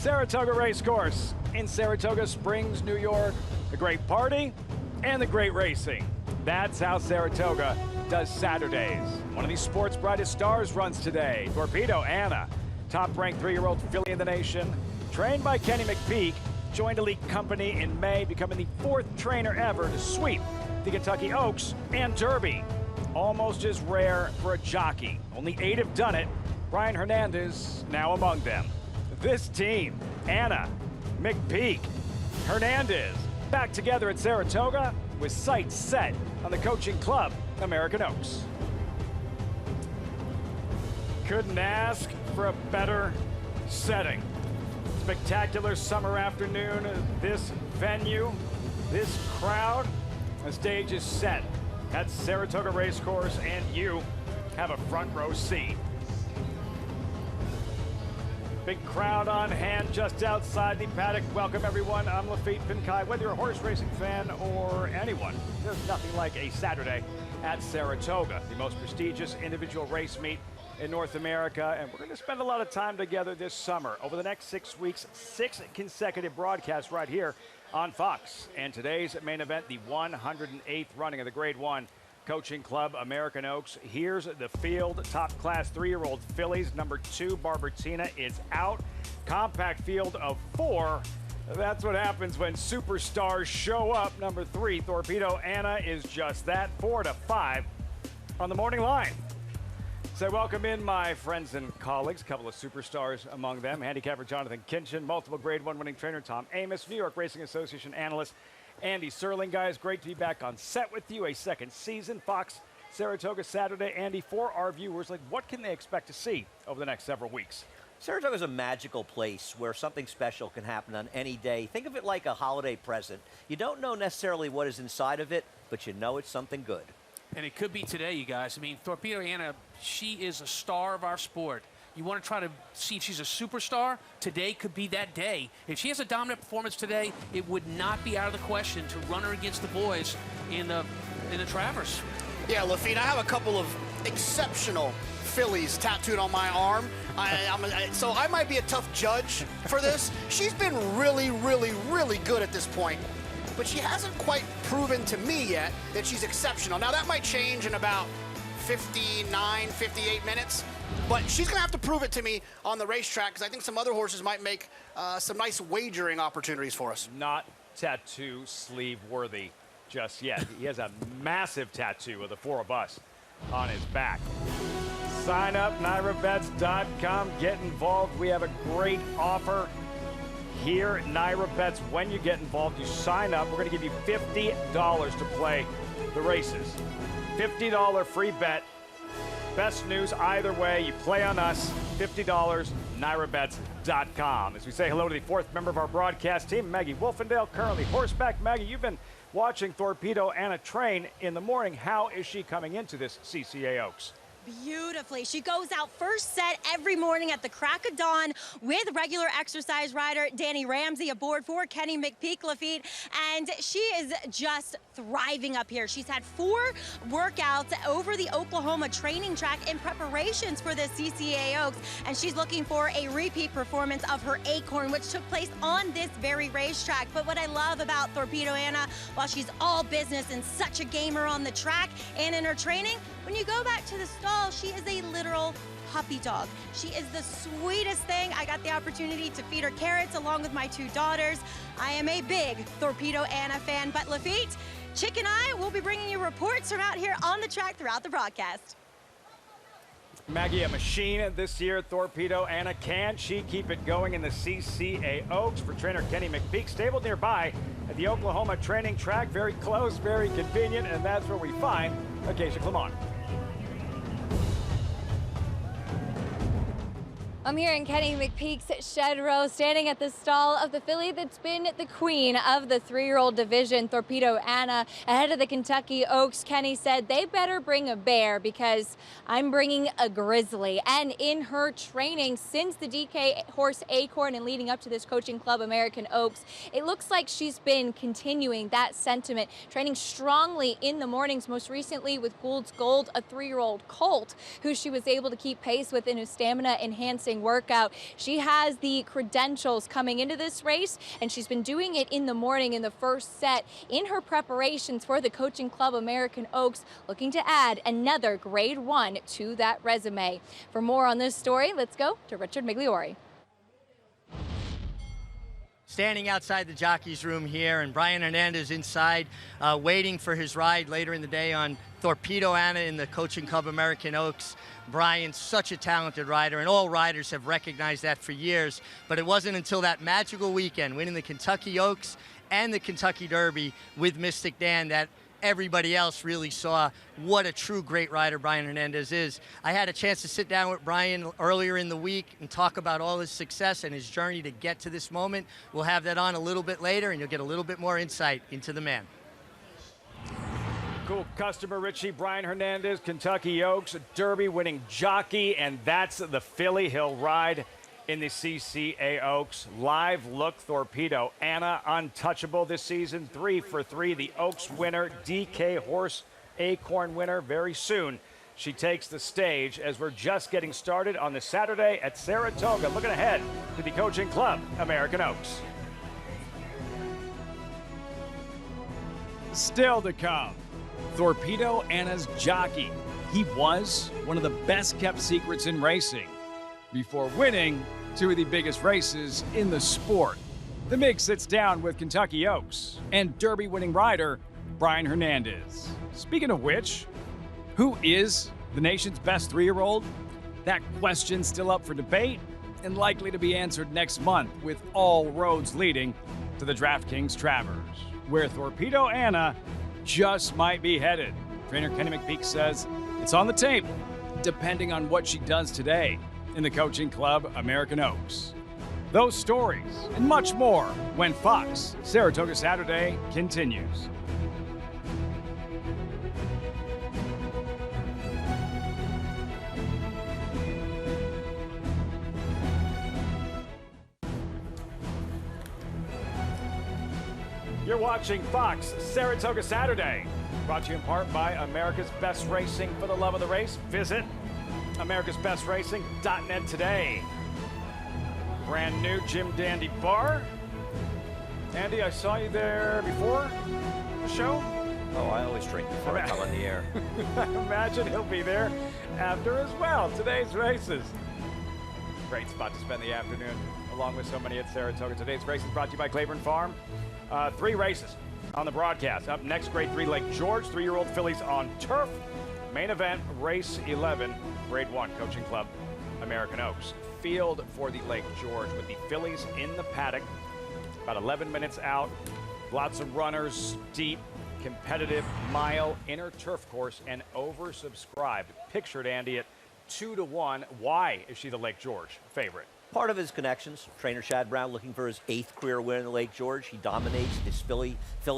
Saratoga Racecourse in Saratoga Springs, New York. The great party and the great racing. That's how Saratoga does Saturdays. One of these sports' brightest stars runs today. Torpedo Anna, top-ranked 3-year-old filly in the nation, trained by Kenny McPeak, joined Elite Company in May, becoming the 4th trainer ever to sweep the Kentucky Oaks and Derby. Almost as rare for a jockey. Only 8 have done it. Brian Hernandez now among them. This team, Anna, McPeak, Hernandez, back together at Saratoga with sights set on the coaching club, American Oaks. Couldn't ask for a better setting. Spectacular summer afternoon, this venue, this crowd, the stage is set at Saratoga Racecourse, and you have a front row seat. Big crowd on hand just outside the paddock. Welcome everyone, I'm Lafitte Pinkai. Whether you're a horse racing fan or anyone, there's nothing like a Saturday at Saratoga, the most prestigious individual race meet in North America, and we're going to spend a lot of time together this summer. Over the next 6 weeks, 6 consecutive broadcasts right here on Fox. And today's main event, the 108th running of the Grade 1 Coaching Club, American Oaks. Here's the field. Top class 3-year-old fillies. Number 2, Barbertina, is out. Compact field of 4. That's what happens when superstars show up. Number 3, Torpedo Anna, is just that. 4 to 5 on the morning line. So welcome in my friends and colleagues, a couple of superstars among them. Handicapper Jonathan Kinchin, multiple Grade 1 winning trainer Tom Amos, New York Racing Association analyst Andy Serling. Guys, great to be back on set with you. A second season, Fox Saratoga Saturday. Andy, for our viewers, what can they expect to see over the next several weeks? Saratoga is a magical place where something special can happen on any day. Think of it like a holiday present. You don't know necessarily what is inside of it, but you know it's something good. And it could be today, you guys. I mean, Torpedo Anna, she is a star of our sport. You want to try to see if she's a superstar? Today could be that day. If she has a dominant performance today, it would not be out of the question to run her against the boys in the Travers. Yeah, Lafitte, I have a couple of exceptional fillies tattooed on my arm. So I might be a tough judge for this. She's been really, really, really good at this point, but she hasn't quite proven to me yet that she's exceptional. Now, that might change in about 59, 58 minutes, but she's going to have to prove it to me on the racetrack, because I think some other horses might make some nice wagering opportunities for us. Not tattoo sleeve worthy just yet. He has a massive tattoo of the 4 of us on his back. Sign up, NYRABets.com. Get involved. We have a great offer here at NYRA Bets. When you get involved, you sign up. We're going to give you $50 to play the races. $50 free bet. Best news either way. You play on us. $50, NYRABets.com. As we say hello to the 4th member of our broadcast team, Maggie Wolfendale, currently horseback. Maggie, you've been watching Torpedo Anna train in the morning. How is she coming into this CCA Oaks? Beautifully. She goes out first set every morning at the crack of dawn with regular exercise rider Danny Ramsey aboard for Kenny McPeak, Lafitte, and she is just thriving up here. She's had 4 workouts over the Oklahoma training track in preparations for the CCA Oaks, and she's looking for a repeat performance of her Acorn, which took place on this very racetrack. But what I love about Torpedo Anna, while she's all business and such a gamer on the track and in her training, when you go back to the stall, she is a literal puppy dog. She is the sweetest thing. I got the opportunity to feed her carrots along with my 2 daughters. I am a big Torpedo Anna fan, but Lafitte, Chick and I will be bringing you reports from out here on the track throughout the broadcast. Maggie, a machine this year, Torpedo Anna. Can she keep it going in the CCA Oaks? For trainer Kenny McPeak, stable nearby at the Oklahoma training track. Very close, very convenient, and that's where we find Acacia Clement. I'm here in Kenny McPeak's shed row, standing at the stall of the filly that's been the queen of the 3-year-old division, Torpedo Anna. Ahead of the Kentucky Oaks, Kenny said they better bring a bear because I'm bringing a grizzly. And in her training since the DK horse Acorn and leading up to this coaching club, American Oaks, it looks like she's been continuing that sentiment, training strongly in the mornings, most recently with Gould's Gold, a 3-year-old colt who she was able to keep pace with and whose stamina enhancing challenging workout. She has the credentials coming into this race, and she's been doing it in the morning in the first set in her preparations for the Coaching Club American Oaks, looking to add another grade 1 to that resume. For more on this story, let's go to Richard Migliori. Standing outside the jockey's room here, and Brian Hernandez inside waiting for his ride later in the day on Torpedo Anna in the Coaching Club American Oaks. Brian's such a talented rider, and all riders have recognized that for years, but it wasn't until that magical weekend, winning the Kentucky Oaks and the Kentucky Derby with Mystic Dan, that everybody else really saw what a true great rider Brian Hernandez is. I had a chance to sit down with Brian earlier in the week and talk about all his success and his journey to get to this moment. We'll have that on a little bit later, and you'll get a little bit more insight into the man. Cool customer, Richie. Brian Hernandez, Kentucky Oaks, Derby winning jockey, and that's the filly he'll ride in the CCA Oaks. Live look, Torpedo Anna, untouchable this season, 3 for 3. The Oaks winner, DK Horse Acorn winner very soon. She takes the stage as we're just getting started on the Saturday at Saratoga. Looking ahead to the Coaching Club American Oaks. Still to come, Torpedo Anna's jockey. He was one of the best kept secrets in racing before winning 2 of the biggest races in the sport. The Mig sits down with Kentucky Oaks and Derby winning rider Brian Hernandez. Speaking of which, who is the nation's best 3-year-old? That question's still up for debate and likely to be answered next month, with all roads leading to the DraftKings Travers, where Torpedo Anna just might be headed. Trainer Kenny McPeak says it's on the table, depending on what she does today in the Coaching Club American Oaks. Those stories and much more when Fox Saratoga Saturday continues. You're watching Fox Saratoga Saturday, brought to you in part by America's Best Racing. For the love of the race, visit americasbestracing.net today. Brand new Jim Dandy Bar. Andy, I saw you there before the show. Oh, I always drink before I come on the air. I imagine he'll be there after as well. Today's races. Great spot to spend the afternoon, along with so many at Saratoga. Today's race is brought to you by Claiborne Farm. 3 races on the broadcast. Up next, grade 3 Lake George, 3-year-old fillies on turf. Main event, race 11, grade 1, Coaching Club American Oaks. Field for the Lake George with the fillies in the paddock. About 11 minutes out. Lots of runners, deep, competitive, mile, inner turf course, and oversubscribed. Pictured, Andy, at 2-1. Why is she the Lake George favorite? Part of his connections. Trainer Shad Brown looking for his 8th career win in the Lake George. He dominates this filly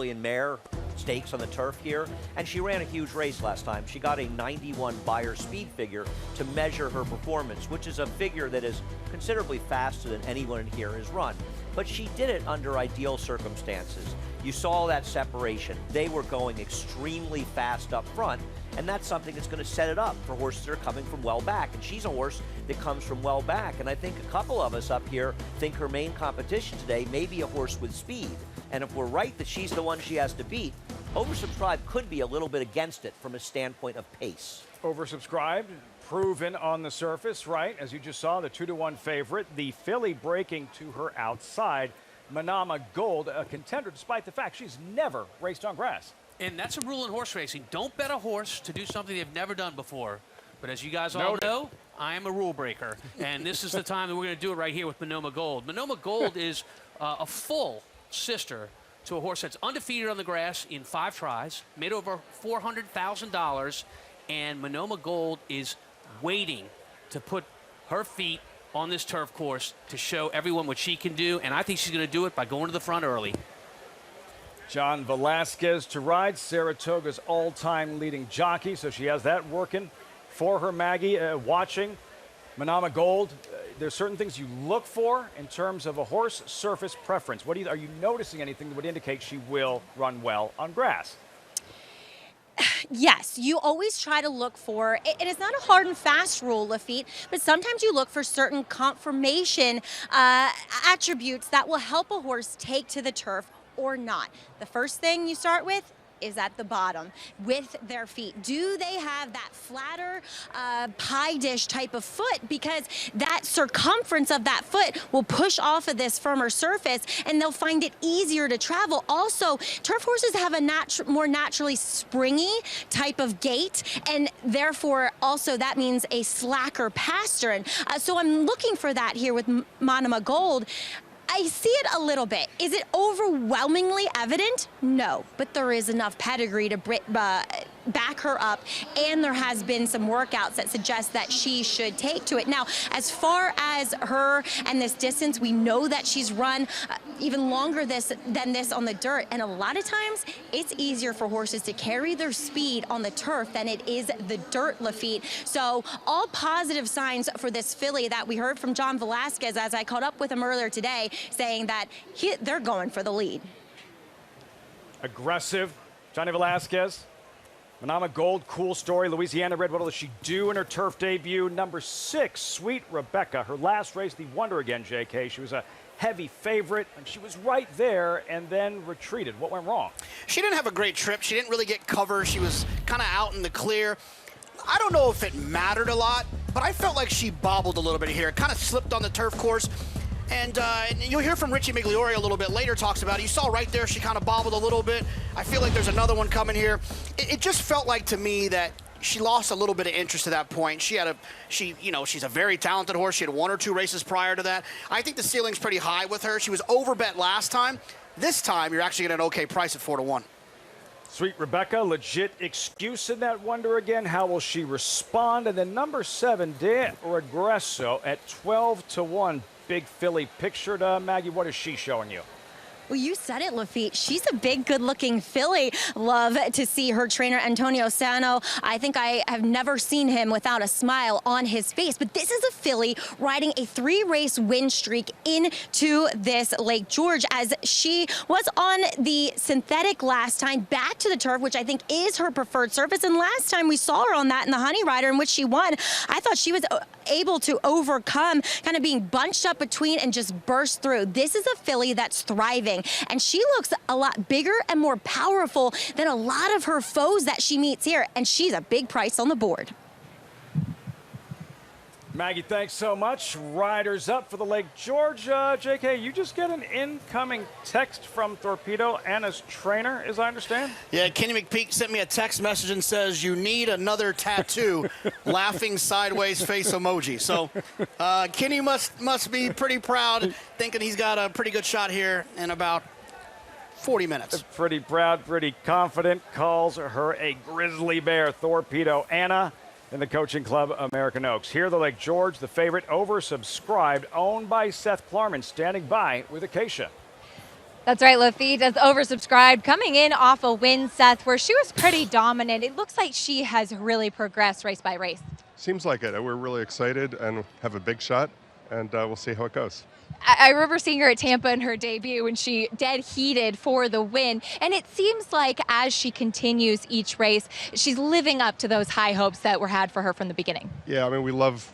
and mare stakes on the turf here, and she ran a huge race last time. She got a 91 Beyer speed figure to measure her performance, which is a figure that is considerably faster than anyone in here has run. But she did it under ideal circumstances. You saw that separation. They were going extremely fast up front, and that's something that's going to set it up for horses that are coming from well back. And she's a horse that comes from well back. And I think a couple of us up here think her main competition today may be a horse with speed. And if we're right that she's the one she has to beat, oversubscribed could be a little bit against it from a standpoint of pace. Oversubscribed, proven on the surface, right? As you just saw, the 2-1 favorite. The filly breaking to her outside. Manama Gold, a contender, despite the fact she's never raced on grass. And that's a rule in horse racing. Don't bet a horse to do something they've never done before. But as you guys all know, I am a rule breaker. And this is the time that we're going to do it right here with Manoma Gold. Manoma Gold is a full sister to a horse that's undefeated on the grass in 5 tries, made over $400,000. And Manoma Gold is waiting to put her feet on this turf course to show everyone what she can do. And I think she's going to do it by going to the front early. John Velasquez to ride, Saratoga's all-time leading jockey, so she has that working for her. Maggie, watching Manama Gold, there's certain things you look for in terms of a horse surface preference. Are you noticing anything that would indicate she will run well on grass? Yes, you always try to look for, and it's not a hard and fast rule, Lafitte, but sometimes you look for certain conformation attributes that will help a horse take to the turf or not. The first thing you start with is at the bottom with their feet. Do they have that flatter pie dish type of foot? Because that circumference of that foot will push off of this firmer surface and they'll find it easier to travel. Also, turf horses have a more naturally springy type of gait, and therefore also that means a slacker pastern. So I'm looking for that here with Monument Gold. I see it a little bit. Is it overwhelmingly evident? No, but there is enough pedigree to back her up, and there has been some workouts that suggest that she should take to it. Now, as far as her and this distance, we know that she's run even longer than this on the dirt, and a lot of times it's easier for horses to carry their speed on the turf than it is the dirt, Lafitte. So all positive signs for this filly that we heard from John Velasquez as I caught up with him earlier today, saying that they're going for the lead. Aggressive, Johnny Velasquez. Manama Gold, cool story. Louisiana bred. What will she do in her turf debut? Number 6, Sweet Rebecca. Her last race, the Wonder Again, JK. She was a heavy favorite, and she was right there and then retreated. What went wrong? She didn't have a great trip. She didn't really get cover. She was kind of out in the clear. I don't know if it mattered a lot, but I felt like she bobbled a little bit here. Kind of slipped on the turf course. And you'll hear from Richie Migliore a little bit later, talks about it. You saw right there, she kind of bobbled a little bit. I feel like there's another one coming here. It just felt like to me that she lost a little bit of interest at that point. She's a very talented horse. She had 1 or 2 races prior to that. I think the ceiling's pretty high with her. She was overbet last time. This time, you're actually getting an okay price at 4-1. Sweet Rebecca, legit excuse in that Wonder Again. How will she respond? And then number 7, De Regresso at 12-1. Big filly pictured. Maggie, what is she showing you? Well, you said it, Lafitte. She's a big, good-looking filly. Love to see her trainer, Antonio Sano. I think I have never seen him without a smile on his face. But this is a filly riding a 3-race win streak into this Lake George, as she was on the synthetic last time, back to the turf, which I think is her preferred surface. And last time we saw her on that in the Honey Rider, in which she won, I thought she was able to overcome kind of being bunched up between and just burst through. This is a filly that's thriving, and she looks a lot bigger and more powerful than a lot of her foes that she meets here, and she's a big price on the board. Maggie, thanks so much. Riders up for the Lake George. JK, you just get an incoming text from Torpedo Anna's trainer, as I understand? Yeah, Kenny McPeak sent me a text message and says, you need another tattoo, laughing sideways face emoji. So Kenny must be pretty proud, thinking he's got a pretty good shot here in about 40 minutes. Pretty proud, pretty confident, calls her a grizzly bear. Torpedo Anna in the Coaching Club American Oaks. Here, the Lake George, the favorite, oversubscribed, owned by Seth Klarman, standing by with Acacia. That's right, Lafitte, as oversubscribed, coming in off a win, Seth, where she was pretty dominant. It looks like she has really progressed race by race. Seems like it. We're really excited and have a big shot, and we'll see how it goes. I remember seeing her at Tampa in her debut when she dead heated for the win. And it seems like as she continues each race, she's living up to those high hopes that were had for her from the beginning. Yeah, I mean, we love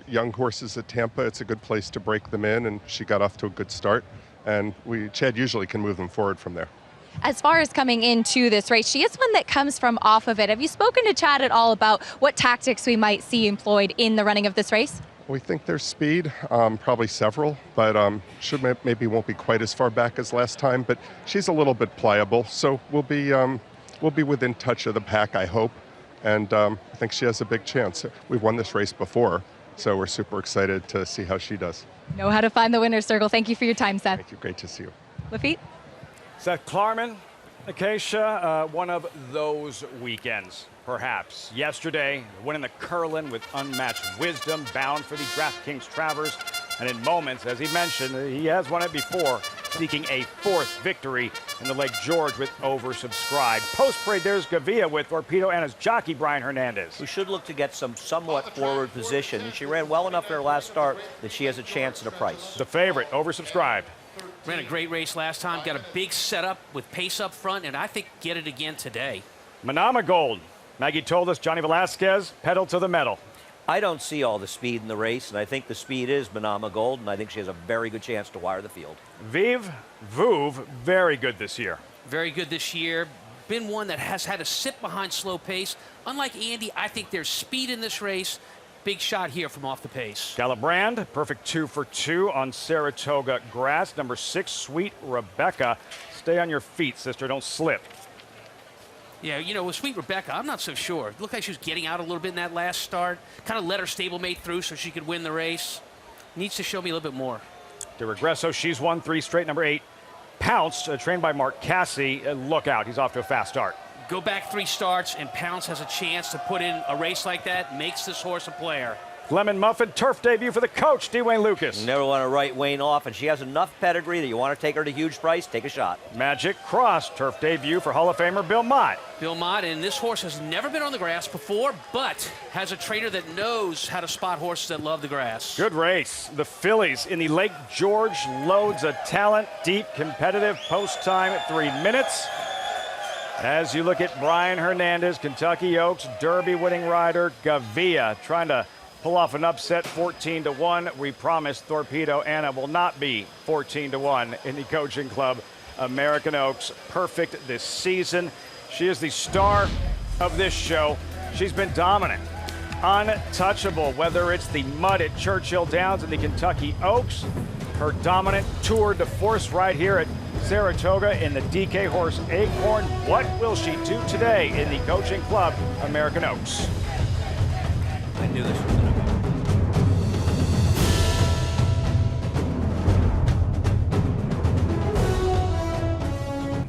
young horses at Tampa. It's a good place to break them in, and she got off to a good start. And Chad usually can move them forward from there. As far as coming into this race, she is one that comes from off of it. Have you spoken to Chad at all about what tactics we might see employed in the running of this race? We think there's speed, probably several, but maybe won't be quite as far back as last time. But she's a little bit pliable, so we'll be within touch of the pack, I hope, and I think she has a big chance. We've won this race before, so we're super excited to see how she does. Know how to find the winner's circle. Thank you for your time, Seth. Thank you. Great to see you. Lafitte? Seth Klarman, Acacia, one of those weekends. Perhaps. Yesterday, winning the Curlin with unmatched wisdom, bound for the DraftKings Travers. And in moments, as he mentioned, he has won it before, seeking a 4th victory in the Lake George with oversubscribed. Post-parade, there's Gavia with Torpedo Anna's jockey, Brian Hernandez. Who should look to get some somewhat forward position. And she ran well enough in her last start that she has a chance at a price. The favorite, oversubscribed. Ran a great race last time, got a big setup with pace up front, and I think get it again today. Manama Gold. Maggie told us Johnny Velasquez, pedal to the metal. I don't see all the speed in the race, and I think the speed is Manama Gold, and I think she has a very good chance to wire the field. Vive Vuve, very good this year. Very good this year. Been one that has had to sit behind slow pace. Unlike Andy, I think there's speed in this race. Big shot here from off the pace. Galibrand, perfect 2 for 2 on Saratoga grass. Number 6, Sweet Rebecca. Stay on your feet, sister. Don't slip. Yeah, you know, with Sweet Rebecca, I'm not so sure. It looked like she was getting out a little bit in that last start. Kind of let her stablemate through so she could win the race. Needs to show me a little bit more. De Regresso, she's won 3 straight. Number 8, Pounce, trained by Mark Cassie. Look out, he's off to a fast start. Go back 3 starts, and Pounce has a chance to put in a race like that. Makes this horse a player. Lemon Muffin, turf debut for the coach, Dwayne Lucas. You never want to write Wayne off, and she has enough pedigree that you want to take her to huge price, take a shot. Magic Cross, turf debut for Hall of Famer Bill Mott. Bill Mott, and this horse has never been on the grass before, but has a trainer that knows how to spot horses that love the grass. Good race. The fillies in the Lake George, loads of talent, deep, competitive, post time at 3 minutes. As you look at Brian Hernandez, Kentucky Oaks, Derby winning rider, Gavia, trying to pull off an upset, 14-1. We promise Torpedo Anna will not be 14-1 in the Coaching Club. American Oaks, perfect this season. She is the star of this show. She's been dominant, untouchable, whether it's the mud at Churchill Downs and the Kentucky Oaks, her dominant tour de force right here at Saratoga in the DK Horse Acorn. What will she do today in the Coaching Club, American Oaks? I knew this was going to go.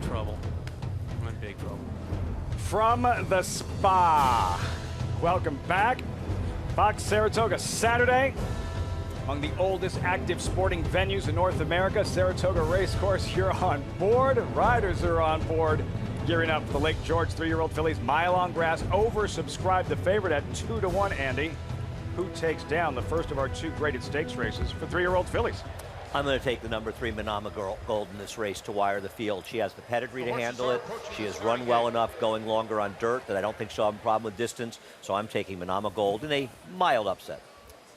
Trouble. I'm in big trouble. From the spa. Welcome back. Fox Saratoga Saturday. Among the oldest active sporting venues in North America, Saratoga Racecourse, you're on board. Riders are on board. Gearing up for the Lake George 3-year-old fillies, mile on grass, oversubscribed the favorite at 2-1, Andy. Who takes down the first of our 2 graded stakes races for 3-year-old fillies? I'm going to take the number 3 Manama Gold in this race to wire the field. She has the pedigree to handle it. She has run well enough going longer on dirt that I don't think she'll have a problem with distance. So I'm taking Manama Gold in a mild upset.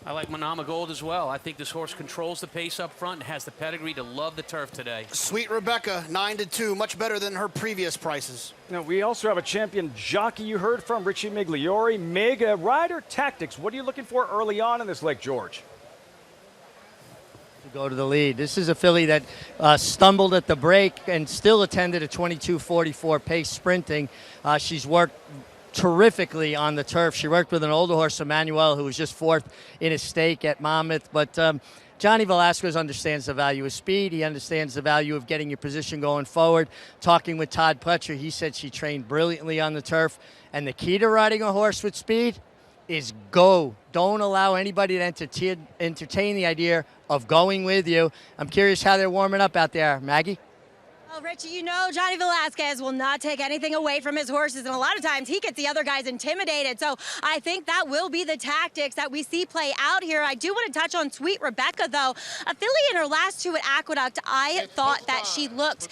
I like Manama Gold as well. I think this horse controls the pace up front and has the pedigree to love the turf today. Sweet Rebecca, 9-2, much better than her previous prices. Now, we also have a champion jockey you heard from, Richie Migliori. Mig, rider tactics. What are you looking for early on in this Lake George? To go to the lead. This is a filly that stumbled at the break and still attended a 22:44 pace sprinting. She's worked terrifically on the turf. She worked with an older horse, Emmanuel, who was just 4th in a stake at Monmouth. But Johnny Velasquez understands the value of speed. He understands the value of getting your position going forward. Talking with Todd Pletcher, he said she trained brilliantly on the turf. And the key to riding a horse with speed is go. Don't allow anybody to entertain the idea of going with you. I'm curious how they're warming up out there. Maggie? Well, Richie, you know Johnny Velasquez will not take anything away from his horses, and a lot of times he gets the other guys intimidated. So I think that will be the tactics that we see play out here. I do want to touch on Sweet Rebecca, though. A filly in her last 2 at Aqueduct, I thought that she looked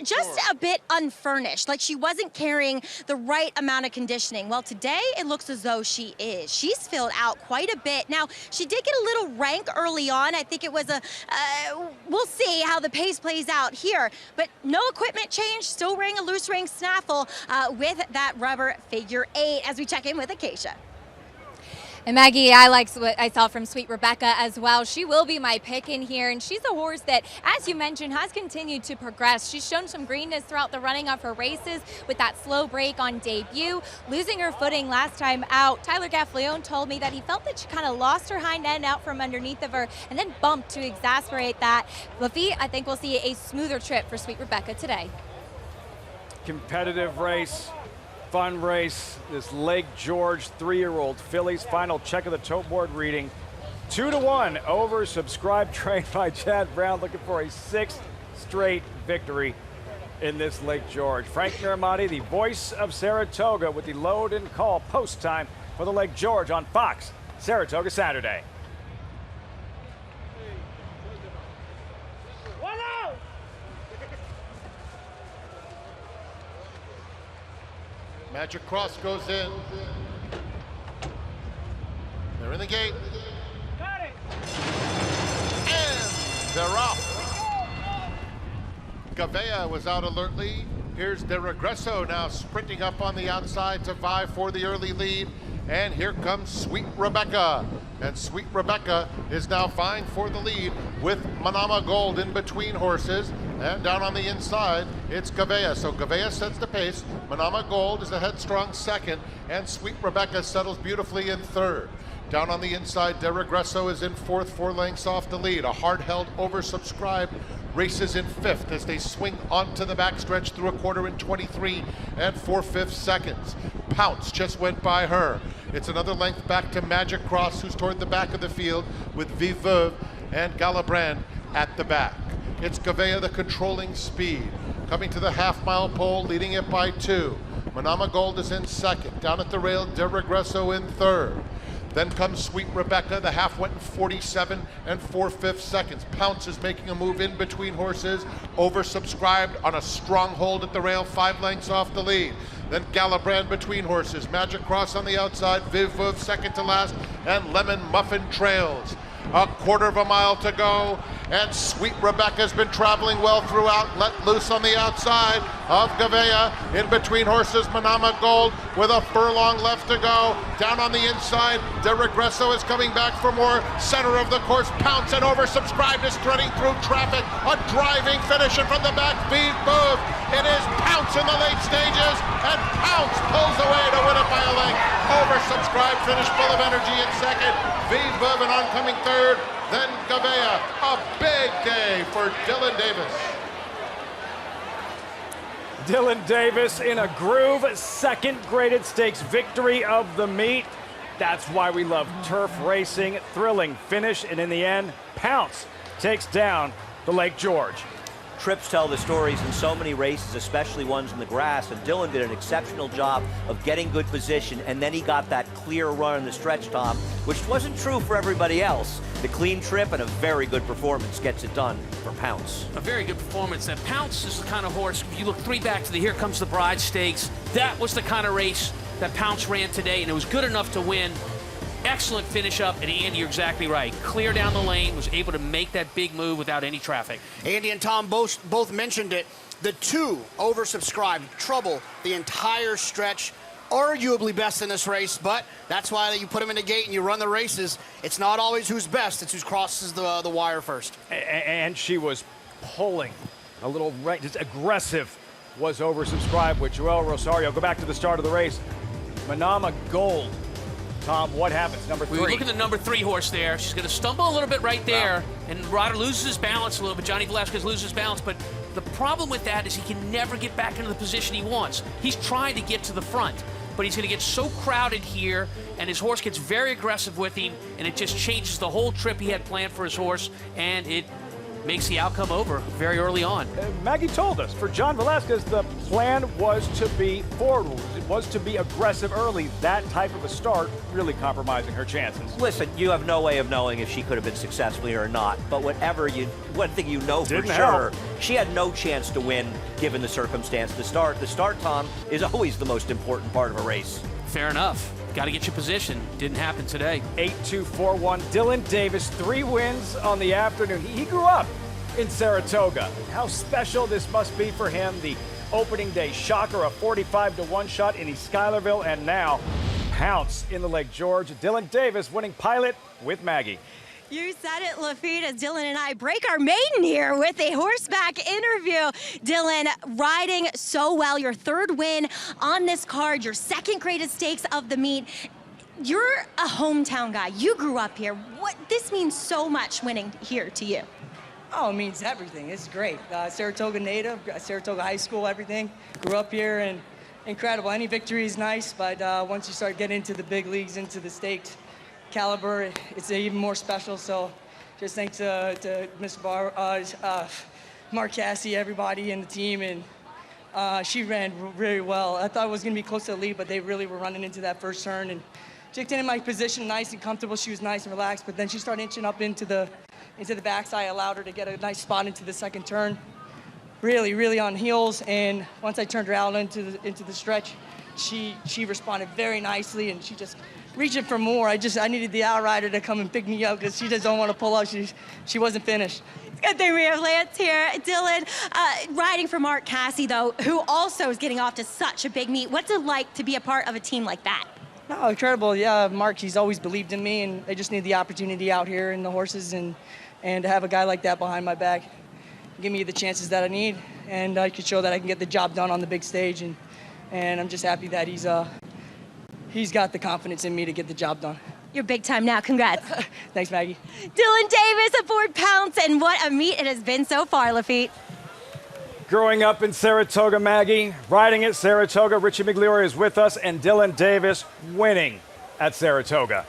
just a bit unfurnished, like she wasn't carrying the right amount of conditioning. Well, today it looks as though she is. She's filled out quite a bit. Now, she did get a little rank early on. I think it was we'll see how the pace plays out here. But no equipment change, still wearing a loose ring snaffle with that rubber figure 8 as we check in with Acacia. And Maggie, I like what I saw from Sweet Rebecca as well. She will be my pick in here, and she's a horse that, as you mentioned, has continued to progress. She's shown some greenness throughout the running of her races with that slow break on debut. Losing her footing last time out, Tyler Gaffleone told me that he felt that she kind of lost her hind end out from underneath of her and then bumped to exasperate that. Lafitte, I think we'll see a smoother trip for Sweet Rebecca today. Competitive race. Fun race, this Lake George 3-year-old fillies. Final check of the tote board reading. 2-1, oversubscribed, trained by Chad Brown, looking for a 6th straight victory in this Lake George. Frank Miramati, the voice of Saratoga, with the load and call post time for the Lake George on Fox Saratoga Saturday. Magic Cross goes in. They're in the gate. And they're off. Gavea was out alertly. Here's De Regresso now sprinting up on the outside to vie for the early lead. And here comes Sweet Rebecca. And Sweet Rebecca is now vying for the lead with Manama Gold in between horses. And down on the inside, it's Gavea. So Gavea sets the pace. Manama Gold is a headstrong second. And Sweet Rebecca settles beautifully in third. Down on the inside, De Regresso is in fourth, 4 lengths off the lead. A hard-held, oversubscribed races in fifth as they swing onto the backstretch through a quarter in 23 and 4/5 seconds. Pounce just went by her. It's another length back to Magic Cross, who's toward the back of the field with Vive Veuve and Galabrand at the back. It's Gavea, the controlling speed, coming to the half-mile pole, leading it by 2. Manama Gold is in second. Down at the rail, De Regresso in third. Then comes Sweet Rebecca. The half went in 47 and 4/5 seconds. Pounce is making a move in between horses, oversubscribed on a strong hold at the rail, 5 lengths off the lead. Then Galabrand between horses. Magic Cross on the outside, Vive Veuve second to last, and Lemon Muffin trails. A quarter of a mile to go, and Sweet Rebecca's been traveling well throughout, let loose on the outside of Gavea. In between horses, Manama Gold with a furlong left to go. Down on the inside, De Regresso is coming back for more. Center of the course, Pounce and oversubscribed is threading through traffic. A driving finish, and from the back, Vive Veuve. It is Pounce in the late stages, and Pounce pulls away to win it by a length. Oversubscribed finish, full of energy in second. Vive Veuve an oncoming third. Then Gavea. A big day for Dylan Davis. Dylan Davis in a groove, second graded stakes victory of the meet. That's why we love turf racing. Thrilling finish, and in the end, Pounce takes down the Lake George. Trips tell the stories in so many races, especially ones in the grass, and Dylan did an exceptional job of getting good position, and then he got that clear run in the stretch, Tom, which wasn't true for everybody else. The clean trip and a very good performance gets it done for Pounce. A very good performance. And Pounce is the kind of horse, if you look 3 back to the Here Comes the Bride Stakes, that was the kind of race that Pounce ran today, and it was good enough to win. Excellent finish up, and Andy, you're exactly right. Clear down the lane, was able to make that big move without any traffic. Andy and Tom both mentioned it. The 2 oversubscribed, trouble the entire stretch. Arguably best in this race, but that's why you put them in the gate and you run the races. It's not always who's best, it's who crosses the wire first. And she was pulling a little right, just aggressive, was oversubscribed with Joel Rosario. Go back to the start of the race. Manama Gold. Tom, what happens? Number 3. We look at the number 3 horse there. She's going to stumble a little bit right there, and Ryder loses his balance a little bit. Johnny Velasquez loses his balance, but the problem with that is he can never get back into the position he wants. He's trying to get to the front, but he's going to get so crowded here, and his horse gets very aggressive with him, and it just changes the whole trip he had planned for his horse, and it makes the outcome over very early on. Maggie told us, for John Velasquez, the plan was to be forward. It was to be aggressive early. That type of a start really compromising her chances. Listen, you have no way of knowing if she could have been successful here or not, but one thing you know for Didn't sure, help. she had no chance to win given the circumstance. The start, Tom, is always the most important part of a race. Fair enough. Got to get your position. Didn't happen today. 8-2-4-1. Dylan Davis, 3 wins on the afternoon. He grew up in Saratoga. How special this must be for him. The opening day shocker, a 45-1 shot in East Schuylerville, and now Pounce in the Lake George. Dylan Davis winning pilot with Maggie. You said it, Lafitte, as Dylan and I break our maiden here with a horseback interview. Dylan, riding so well, your 3rd win on this card, your 2nd greatest stakes of the meet. You're a hometown guy. You grew up here. This means so much winning here to you. Oh, it means everything. It's great. Saratoga native, Saratoga High School, everything. Grew up here, and incredible. Any victory is nice, but once you start getting into the big leagues, into the staked caliber, it's even more special. So just thanks to Mr. Mark Cassie, everybody in the team, and she ran really well. I thought it was going to be close to the lead, but they really were running into that first turn. And Jicked in my position, nice and comfortable. She was nice and relaxed, but then she started inching up into the backside. I allowed her to get a nice spot into the second turn. Really, really on heels. And once I turned her out into the stretch, she responded very nicely, and she just reaching for more. I needed the outrider to come and pick me up because she just don't want to pull up. She wasn't finished. Good thing we have Lance here. Dylan, riding for Mark Casse, though, who also is getting off to such a big meet. What's it like to be a part of a team like that? No, incredible. Yeah, Mark, he's always believed in me, and I just need the opportunity out here in the horses, and to have a guy like that behind my back give me the chances that I need, and I could show that I can get the job done on the big stage, and I'm just happy that he's got the confidence in me to get the job done. You're big time now. Congrats. Thanks, Maggie. Dylan Davis aboard Pounce, and what a meet it has been so far, Lafitte. Growing up in Saratoga, Maggie, riding at Saratoga, Richie Migliore is with us, and Dylan Davis winning at Saratoga.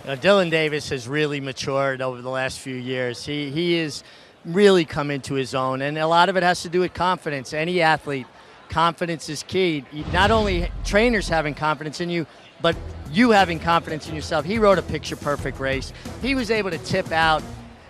Dylan Davis has really matured over the last few years. He has really come into his own, and a lot of it has to do with confidence. Any athlete, confidence is key. Not only trainers having confidence in you, but you having confidence in yourself. He rode a picture-perfect race. He was able to tip out,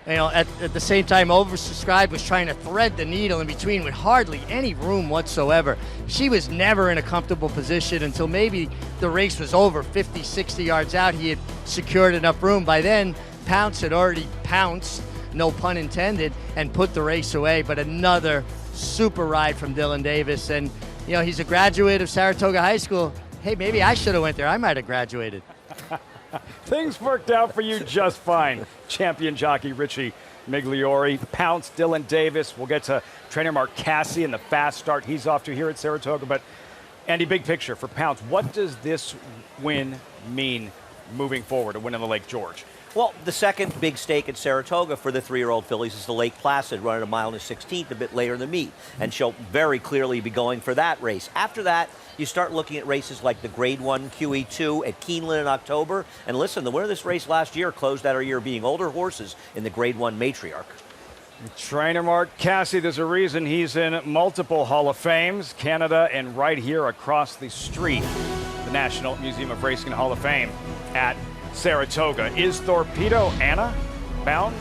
at the same time oversubscribed, was trying to thread the needle in between with hardly any room whatsoever. She was never in a comfortable position until maybe the race was over, 50, 60 yards out. He had secured enough room. By then, Pounce had already pounced, no pun intended, and put the race away. But another super ride from Dylan Davis. And, he's a graduate of Saratoga High School. Hey, maybe I should have went there. I might have graduated. Things worked out for you just fine. Champion jockey Richie Migliore, Pounce, Dylan Davis. We'll get to trainer Mark Casse and the fast start he's off to here at Saratoga. But, Andy, big picture for Pounce. What does this win mean moving forward, a win in the Lake George? Well, the second big stake at Saratoga for the 3-year-old fillies is the Lake Placid, running a mile and a 16th a bit later in the meet. And she'll very clearly be going for that race. After that, you start looking at races like the Grade 1 QE2 at Keeneland in October. And listen, the winner of this race last year closed out her year being older horses in the Grade 1 Matriarch. Trainer Mark Casse, there's a reason he's in multiple Hall of Fames, Canada and right here across the street, the National Museum of Racing Hall of Fame at Saratoga. Is Torpedo Anna bound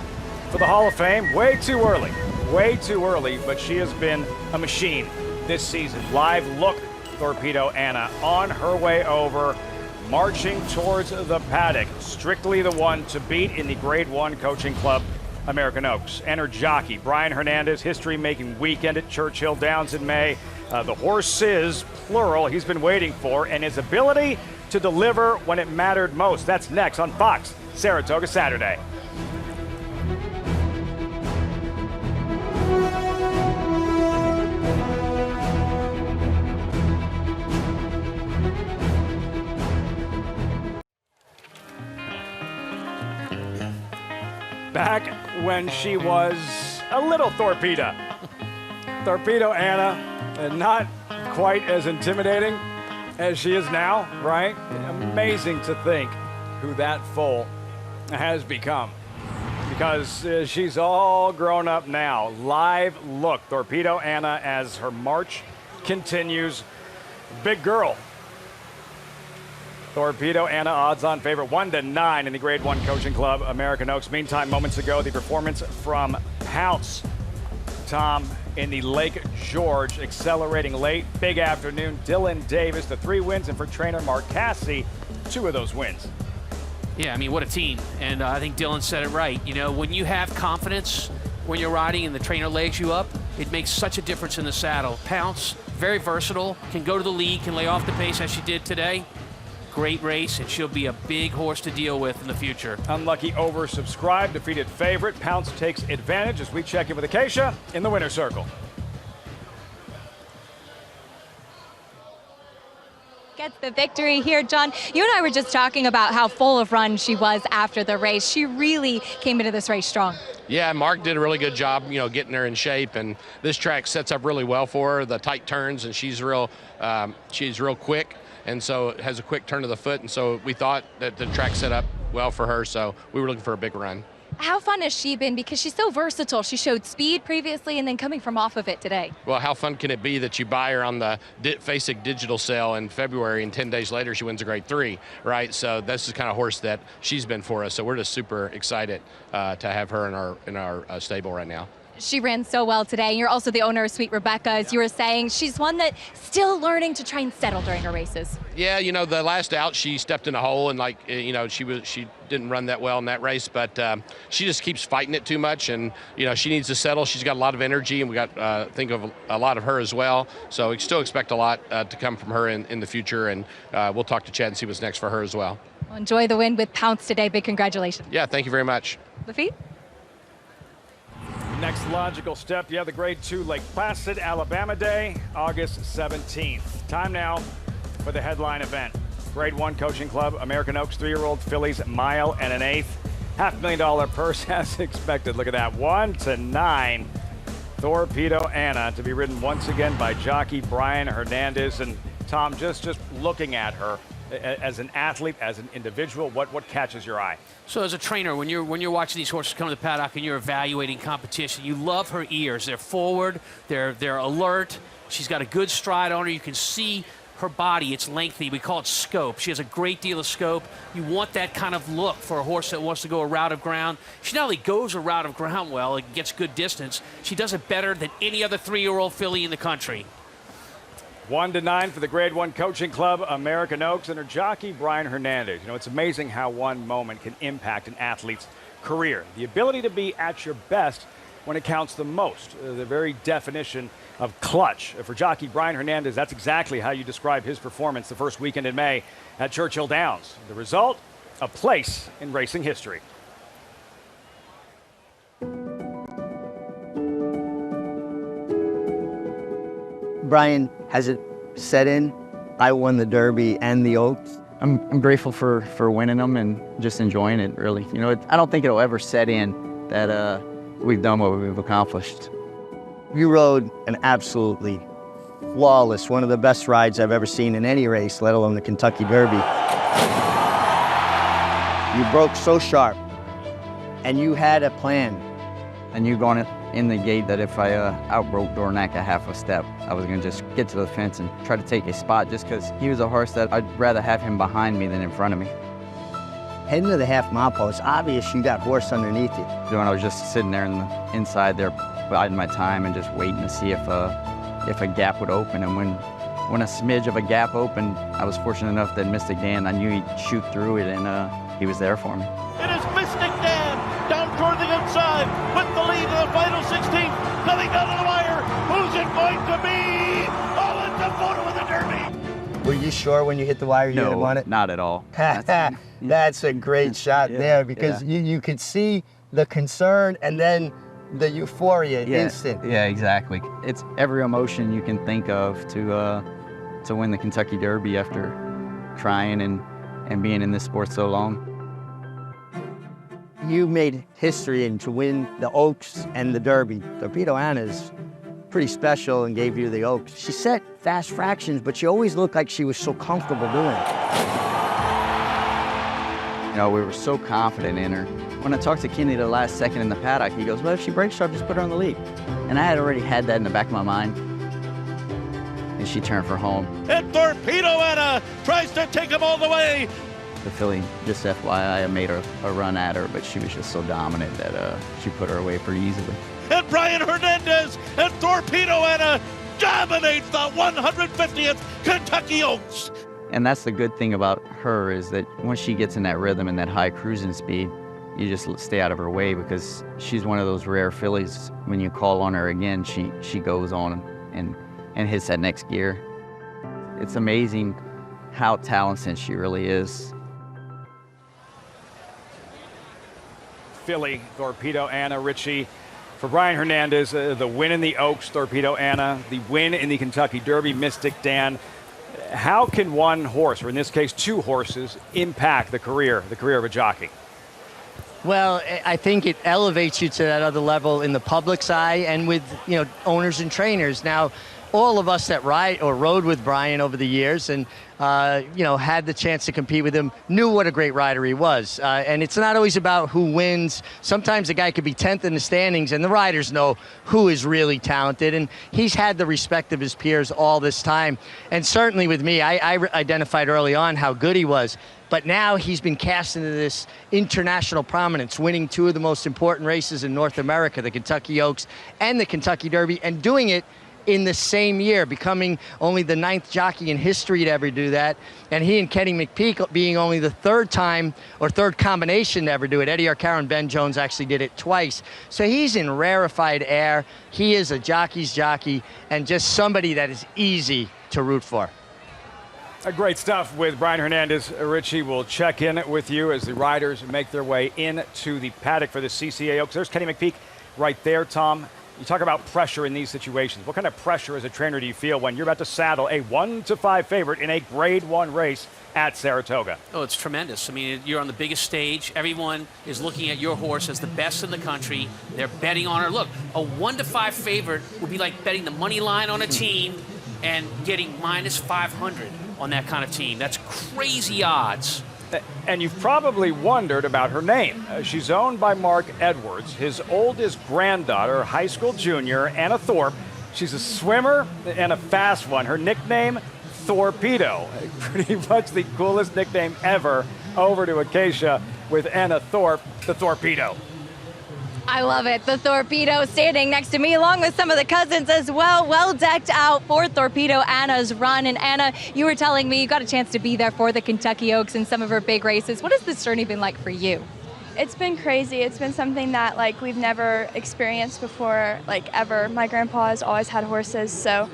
for the Hall of Fame? Way too early, but she has been a machine this season. Live look, Torpedo Anna on her way over, marching towards the paddock. Strictly the one to beat in the Grade 1 Coaching Club American Oaks. And her jockey, Brian Hernandez, history-making weekend at Churchill Downs in May. The horses, plural, he's been waiting for, and his ability to deliver when it mattered most. That's next on Fox, Saratoga Saturday. Back when she was a little Torpedo. Torpedo Anna, and not quite as intimidating as she is now, right? Amazing to think who that foal has become, because she's all grown up now. Live look, Torpedo Anna as her march continues. Big girl. Torpedo Anna, odds-on favorite, 1-9 in the Grade 1 Coaching Club American Oaks. Meantime, moments ago, the performance from Pounce, Tom, in the Lake George, accelerating late, big afternoon. Dylan Davis, the 3 wins, and for trainer Mark Casse, 2 of those wins. Yeah, I mean, what a team. And I think Dylan said it right. When you have confidence when you're riding and the trainer legs you up, it makes such a difference in the saddle. Pounce, very versatile, can go to the lead, can lay off the pace as she did today. Great race, and she'll be a big horse to deal with in the future. Unlucky oversubscribed, defeated favorite. Pounce takes advantage as we check in with Acacia in the winner's circle. Gets the victory here. John, you and I were just talking about how full of run she was after the race. She really came into this race strong. Yeah, Mark did a really good job, getting her in shape, and this track sets up really well for her. The tight turns, and she's real quick, and so it has a quick turn of the foot, and so we thought that the track set up well for her, so we were looking for a big run. How fun has she been? Because she's so versatile. She showed speed previously and then coming from off of it today. Well, how fun can it be that you buy her on the FASIC digital sale in February, and 10 days later she wins a Grade 3, right? So that's the kind of horse that she's been for us. So we're just super excited to have her in our stable right now. She ran so well today. You're also the owner of Sweet Rebecca, as you were saying. She's one that still learning to try and settle during her races. Yeah, you know, the last out she stepped in a hole and she didn't run that well in that race, but she just keeps fighting it too much, and she needs to settle. She's got a lot of energy, and we got think of a lot of her as well. So we still expect a lot to come from her in the future, and we'll talk to Chad and see what's next for her as well. Well, enjoy the win with Pounce today. Big congratulations. Yeah, thank you very much. Lafitte? Next logical step, you have the Grade 2 Lake Placid, Alabama Day, August 17th. Time now for the headline event. Grade 1 Coaching Club, American Oaks 3-year-old fillies, mile and an eighth. $500,000 purse as expected. Look at that, 1-9. Torpedo Anna to be ridden once again by jockey Brian Hernandez. And Tom, just looking at her as an athlete, as an individual, what catches your eye? So as a trainer, when you're watching these horses come to the paddock and you're evaluating competition, you love her ears. They're forward, they're alert. She's got a good stride on her. You can see her body, it's lengthy. We call it scope. She has a great deal of scope. You want that kind of look for a horse that wants to go a route of ground. She not only goes a route of ground well and gets good distance, she does it better than any other 3-year-old filly in the country. 1-9 for the Grade 1 Coaching Club, American Oaks, and her jockey, Brian Hernandez. It's amazing how one moment can impact an athlete's career. The ability to be at your best when it counts the most, the very definition of clutch. For jockey Brian Hernandez, that's exactly how you describe his performance the first weekend in May at Churchill Downs. The result, a place in racing history. Brian, has it set in? I won the Derby and the Oaks. I'm grateful for winning them and just enjoying it, really. I don't think it'll ever set in that we've done what we've accomplished. You rode an absolutely flawless, one of the best rides I've ever seen in any race, let alone the Kentucky Derby. You broke so sharp, and you had a plan. I knew going in the gate that if I outbroke Dornack a half a step, I was going to just get to the fence and try to take a spot, just because he was a horse that I'd rather have him behind me than in front of me. Heading to the half-mile post, obvious you got horse underneath you. When I was just sitting there inside there, biding my time and just waiting to see if a gap would open. And when a smidge of a gap opened, I was fortunate enough that Mystic Dan, I knew he'd shoot through it, and he was there for me. It is Mystic Dan down toward the inside with the lead in the final 16, coming down to the wire. Who's it going to be? Oh, it's a photo of the Derby. Were you sure when you hit the wire you didn't want it? Not at all. That's a great shot there, because you could see the concern and then the euphoria instant. Yeah, exactly. It's every emotion you can think of to win the Kentucky Derby after trying and being in this sport so long. You made history and to win the Oaks and the Derby. Torpedo Anna's pretty special and gave you the Oaks. She set fast fractions, but she always looked like she was so comfortable doing it. We were so confident in her. When I talked to Kenny the last second in the paddock, he goes, well, if she breaks sharp, just put her on the lead. And I had already had that in the back of my mind. And she turned for home. And Torpedo Anna tries to take him all the way. The filly, just FYI, I made a run at her, but she was just so dominant that she put her away pretty easily. And Brian Hernandez and Torpedo Anna dominate the 150th Kentucky Oaks. And that's the good thing about her, is that once she gets in that rhythm and that high cruising speed, you just stay out of her way, because she's one of those rare fillies. When you call on her again, she goes on and hits that next gear. It's amazing how talented she really is. Filly, Torpedo Anna, Richie. For Brian Hernandez, the win in the Oaks, Torpedo Anna, the win in the Kentucky Derby, Mystic Dan. How can one horse, or in this case 2 horses, impact the career of a jockey? Well, I think it elevates you to that other level in the public's eye and with owners and trainers. Now, all of us that ride or rode with Brian over the years and had the chance to compete with him knew what a great rider he was. And it's not always about who wins. Sometimes a guy could be 10th in the standings and the riders know who is really talented. And he's had the respect of his peers all this time. And certainly with me, I identified early on how good he was. But now he's been cast into this international prominence, winning 2 of the most important races in North America, the Kentucky Oaks and the Kentucky Derby, and doing it in the same year, becoming only the 9th jockey in history to ever do that. And he and Kenny McPeak being only the 3rd time or 3rd combination to ever do it. Eddie Arcaro and Ben Jones actually did it twice. So he's in rarefied air. He is a jockey's jockey and just somebody that is easy to root for. Great stuff with Brian Hernandez. Richie will check in with you as the riders make their way into the paddock for the CCA Oaks. There's Kenny McPeak right there, Tom. You talk about pressure in these situations. What kind of pressure as a trainer do you feel when you're about to saddle a 1-5 favorite in a Grade 1 race at Saratoga? Oh, it's tremendous. I mean, you're on the biggest stage. Everyone is looking at your horse as the best in the country. They're betting on her. Look, a 1-5 favorite would be like betting the money line on a team and getting -500 on that kind of team. That's crazy odds. And you've probably wondered about her name. She's owned by Mark Edwards, his oldest granddaughter, high school junior, Anna Thorpe. She's a swimmer and a fast one. Her nickname, Torpedo. Pretty much the coolest nickname ever. Over to Acacia with Anna Thorpe, the Torpedo. I love it. The Torpedo standing next to me along with some of the cousins as well. Well decked out for Torpedo Anna's run. And Anna, you were telling me you got a chance to be there for the Kentucky Oaks in some of her big races. What has this journey been like for you? It's been crazy. It's been something that like we've never experienced before, like ever. My grandpa has always had horses, so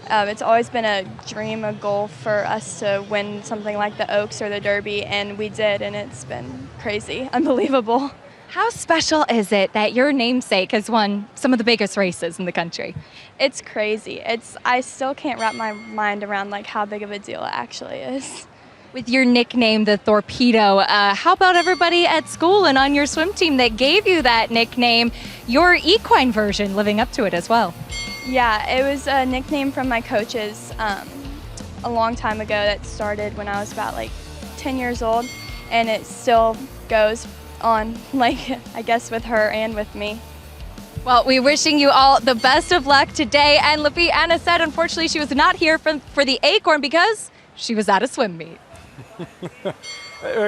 it's always been a dream, a goal for us to win something like the Oaks or the Derby, and we did, and it's been crazy, unbelievable. How special is it that your namesake has won some of the biggest races in the country? It's crazy. I still can't wrap my mind around like how big of a deal it actually is. With your nickname, the Torpedo, how about everybody at school and on your swim team that gave you that nickname, your equine version living up to it as well? Yeah, it was a nickname from my coaches a long time ago that started when I was about like 10 years old, and it still goes on, like, I guess with her and with me. Well, we're wishing you all the best of luck today. And Lafitte, Anna said unfortunately she was not here for the Acorn because she was at a swim meet.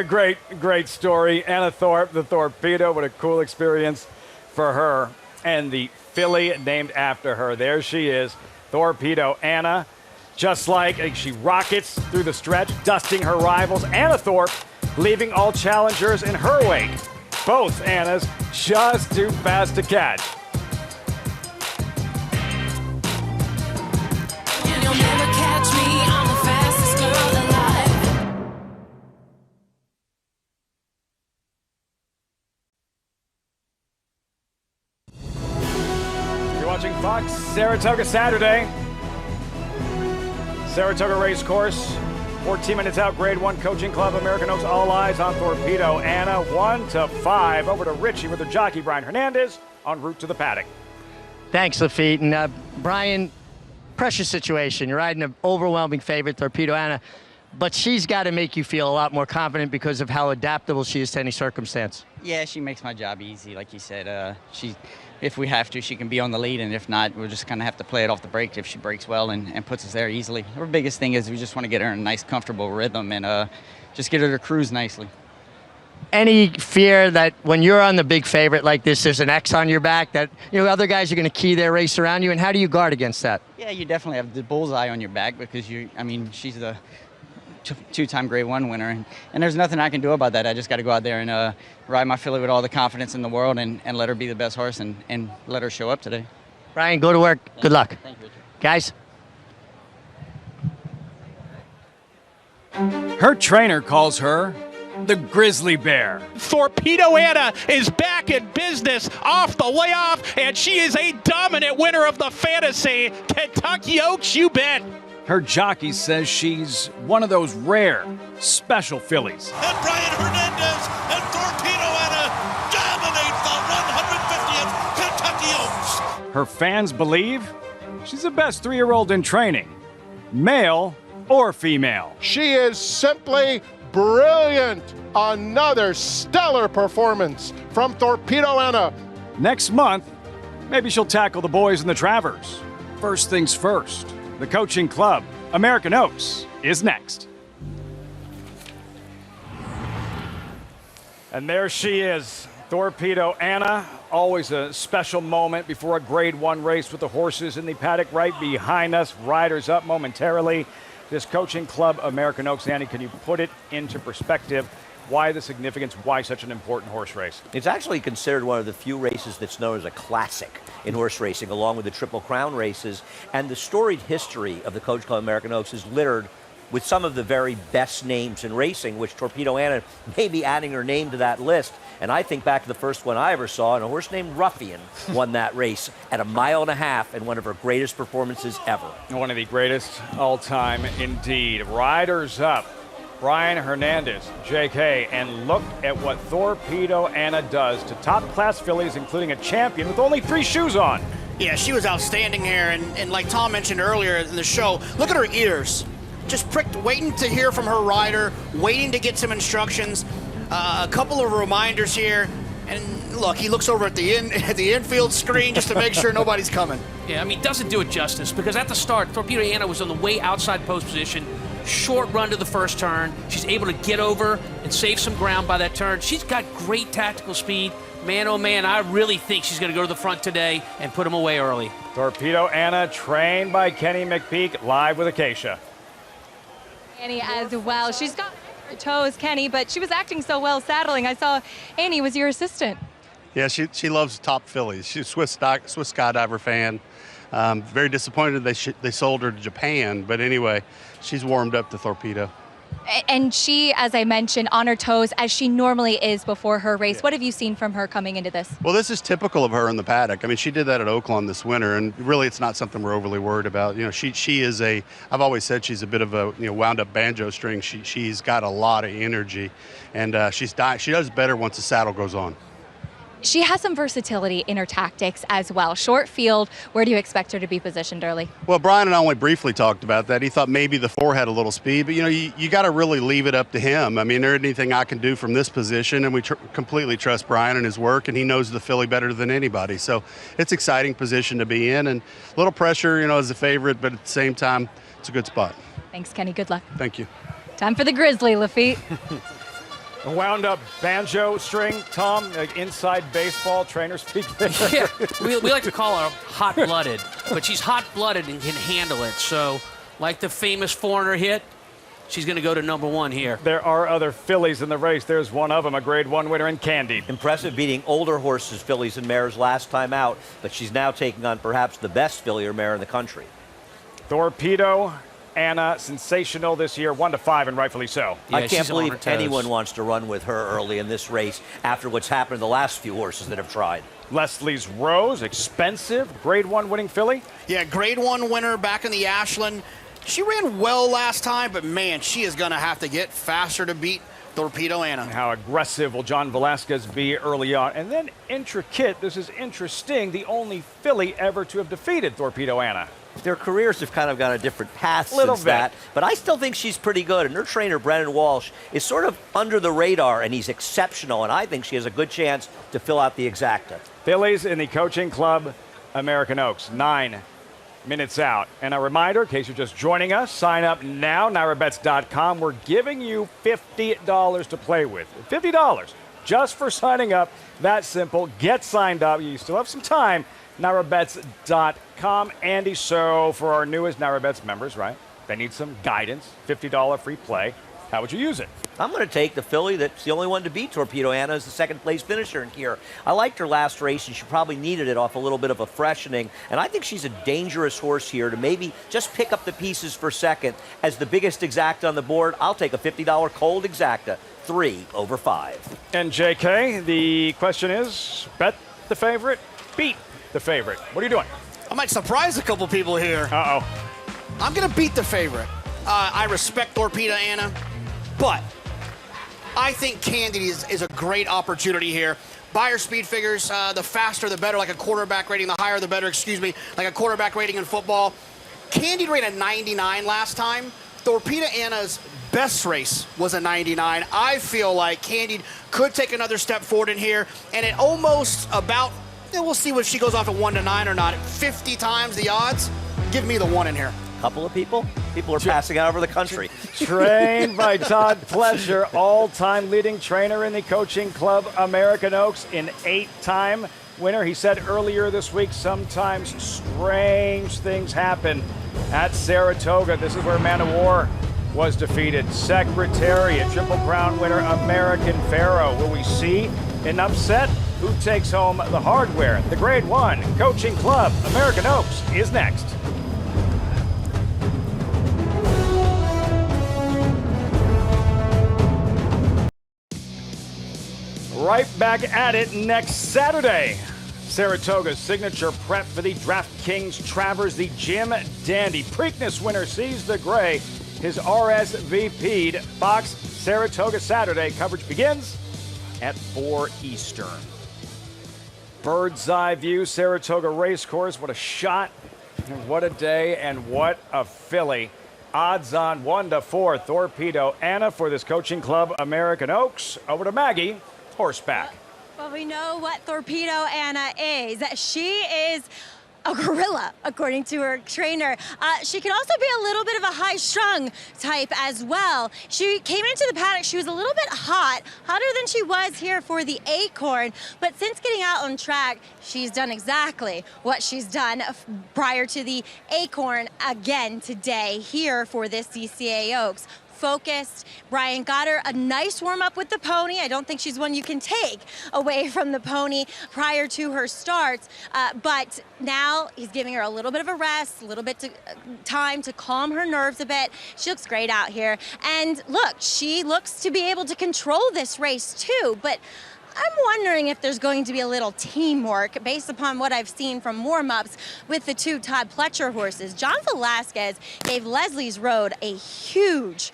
Great story. Anna Thorpe, the Torpedo, what a cool experience for her. And the filly named after her. There she is, Torpedo Anna. Just like she rockets through the stretch, dusting her rivals. Anna Thorpe leaving all challengers in her wake. Both Annas just too fast to catch. And you'll never catch me, I'm the fastest girl alive. You're watching Fox Saratoga Saturday. Saratoga Race Course. 14 minutes out, Grade 1 Coaching Club, American Oaks, all eyes on Torpedo Anna, 1-5. Over to Richie with the jockey, Brian Hernandez, en route to the paddock. Thanks, Lafitte. And Brian, pressure situation. You're riding an overwhelming favorite, Torpedo Anna, but she's got to make you feel a lot more confident because of how adaptable she is to any circumstance. Yeah, she makes my job easy, like you said. If we have to, she can be on the lead, and if not, we'll just kind of have to play it off the break if she breaks well and puts us there easily. Our biggest thing is we just want to get her in a nice, comfortable rhythm and just get her to cruise nicely. Any fear that when you're on the big favorite like this, there's an X on your back that other guys are going to key their race around you, and how do you guard against that? Yeah, you definitely have the bullseye on your back because she's the two-time Grade 1 winner, and there's nothing I can do about that. I just got to go out there and ride my filly with all the confidence in the world and let her be the best horse and let her show up today. Brian, go to work. Good luck. Thank you, Richard. Guys. Her trainer calls her the Grizzly Bear. Torpedo Anna is back in business off the layoff, and she is a dominant winner of the Fantasy Kentucky Oaks, you bet. Her jockey says she's one of those rare, special fillies. And Brian Hernandez and Torpedo Anna dominate the 150th Kentucky Oaks. Her fans believe she's the best 3-year-old in training, male or female. She is simply brilliant. Another stellar performance from Torpedo Anna. Next month, maybe she'll tackle the boys in the Travers. First things first, the Coaching Club, American Oaks, is next. And there she is, Torpedo Anna. Always a special moment before a Grade 1 race with the horses in the paddock right behind us. Riders up momentarily. This coaching club, American Oaks, Andy, can you put it into perspective? Why the significance? Why such an important horse race? It's actually considered one of the few races that's known as a classic in horse racing, along with the Triple Crown races. And the storied history of the Coach Club American Oaks is littered with some of the very best names in racing, which Torpedo Anna may be adding her name to that list. And I think back to the first one I ever saw, and a horse named Ruffian won that race at 1.5 miles in one of her greatest performances ever. One of the greatest all-time indeed. Riders up. Brian Hernandez, JK, and look at what Torpedo Anna does to top-class fillies, including a champion with only 3 shoes on. Yeah, she was outstanding here, and like Tom mentioned earlier in the show, look at her ears. Just pricked, waiting to hear from her rider, waiting to get some instructions. A couple of reminders here, and look, he looks over at the infield screen just to make sure nobody's coming. Yeah, I mean, doesn't do it justice, because at the start, Torpedo Anna was on the way outside post position, short run to the first turn. She's able to get over and save some ground by that turn. She's got great tactical speed. Man, oh man, I really think she's going to go to the front today and put him away early. Torpedo Anna, trained by Kenny McPeak, live with Acacia. Annie as well. She's got her toes, Kenny, but she was acting so well saddling. I saw Annie was your assistant. Yeah, she loves top fillies. She's a Swiss skydiver fan. Very disappointed they sold her to Japan, but anyway, she's warmed up to Torpedo. And she, as I mentioned, on her toes as she normally is before her race. Yeah. What have you seen from her coming into this? Well, this is typical of her in the paddock. I mean, she did that at Oaklawn this winter, and really it's not something we're overly worried about. You know, she is I've always said she's a bit of a wound up banjo string. She's got a lot of energy, and she does better once the saddle goes on. She has some versatility in her tactics as well. Short field, where do you expect her to be positioned early? Well, Brian and I only briefly talked about that. He thought maybe the 4 had a little speed, but you got to really leave it up to him. I mean, there isn't anything I can do from this position, and we completely trust Brian and his work, and he knows the filly better than anybody. So it's an exciting position to be in, and a little pressure, as a favorite, but at the same time, it's a good spot. Thanks, Kenny. Good luck. Thank you. Time for the Grizzly, Lafitte. A wound up banjo string, Tom, inside baseball, trainer speak there. Yeah, we like to call her hot-blooded, but she's hot-blooded and can handle it. So, like the famous Foreigner hit, she's going to go to #1 here. There are other fillies in the race. There's one of them, a Grade 1 winner in Candy. Impressive beating older horses, fillies, and mares last time out, but she's now taking on perhaps the best filly or mare in the country. Torpedo Anna, sensational this year, 1-5, and rightfully so. Yeah, I can't believe anyone wants to run with her early in this race after what's happened to the last few horses that have tried. Leslie's Rose, expensive, Grade 1 winning filly. Yeah, Grade 1 winner back in the Ashland. She ran well last time, but man, she is going to have to get faster to beat Torpedo Anna. And how aggressive will John Velasquez be early on? And then Intricate, this is interesting, the only filly ever to have defeated Torpedo Anna. Their careers have kind of gone a different path since that, but I still think she's pretty good. And her trainer, Brennan Walsh, is sort of under the radar, and he's exceptional, and I think she has a good chance to fill out the exacta. Fillies in the coaching club, American Oaks, 9 minutes out. And a reminder, in case you're just joining us, sign up now, NYRABets.com. We're giving you $50 to play with. $50 just for signing up. That simple. Get signed up. You still have some time. NYRABets.com. Andy, so for our newest NYRA Bets members, right? They need some guidance, $50 free play. How would you use it? I'm going to take the filly that's the only one to beat Torpedo Anna as the second place finisher in here. I liked her last race, and she probably needed it off a little bit of a freshening. And I think she's a dangerous horse here to maybe just pick up the pieces for second. As the biggest exacta on the board, I'll take a $50 cold exacta, 3/5. And JK, the question is, bet the favorite, beat the favorite. What are you doing? I might surprise a couple people here. Uh-oh. I'm going to beat the favorite. I respect Torpedo Anna, but I think Candy is a great opportunity here. Buyer speed figures, the faster the better, like a quarterback rating, the higher the better, like a quarterback rating in football. Candy ran a 99 last time. Torpedo Anna's best race was a 99. I feel like Candy could take another step forward in here, and it almost about, we'll see if she goes off to 1-9 or not. 50 times the odds. Give me the 1 in here. Couple of people? People are passing out over the country. Trained by Todd Pletcher, all-time leading trainer in the coaching club American Oaks, an 8-time winner. He said earlier this week, sometimes strange things happen at Saratoga. This is where Man of War was defeated. Secretariat, Triple Crown winner American Pharaoh. Will we see an upset? Who takes home the hardware? The Grade 1 coaching club American Oaks is next. Right back at it next Saturday. Saratoga's signature prep for the DraftKings Travers, the Jim Dandy. Preakness winner sees the gray. His RSVP'd Fox Saratoga Saturday. Coverage begins at 4 Eastern. Bird's eye view, Saratoga Racecourse. What a shot, and what a day, and what a filly. Odds on 1-4, Torpedo Anna for this coaching club American Oaks. Over to Maggie. Horseback. Well, we know what Torpedo Anna is. She is a gorilla, according to her trainer. She can also be a little bit of a high-strung type as well. She came into the paddock, she was a little bit hot, hotter than she was here for the Acorn, but since getting out on track, she's done exactly what she's done prior to the Acorn again today here for this CCA Oaks. Focused. Brian got her a nice warm-up with the pony. I don't think she's one you can take away from the pony prior to her starts, but now he's giving her a little bit of a rest, a little bit of time to calm her nerves a bit. She looks great out here. And look, she looks to be able to control this race too, but I'm wondering if there's going to be a little teamwork based upon what I've seen from warm-ups with the two Todd Pletcher horses. John Velasquez gave Leslie's Road a huge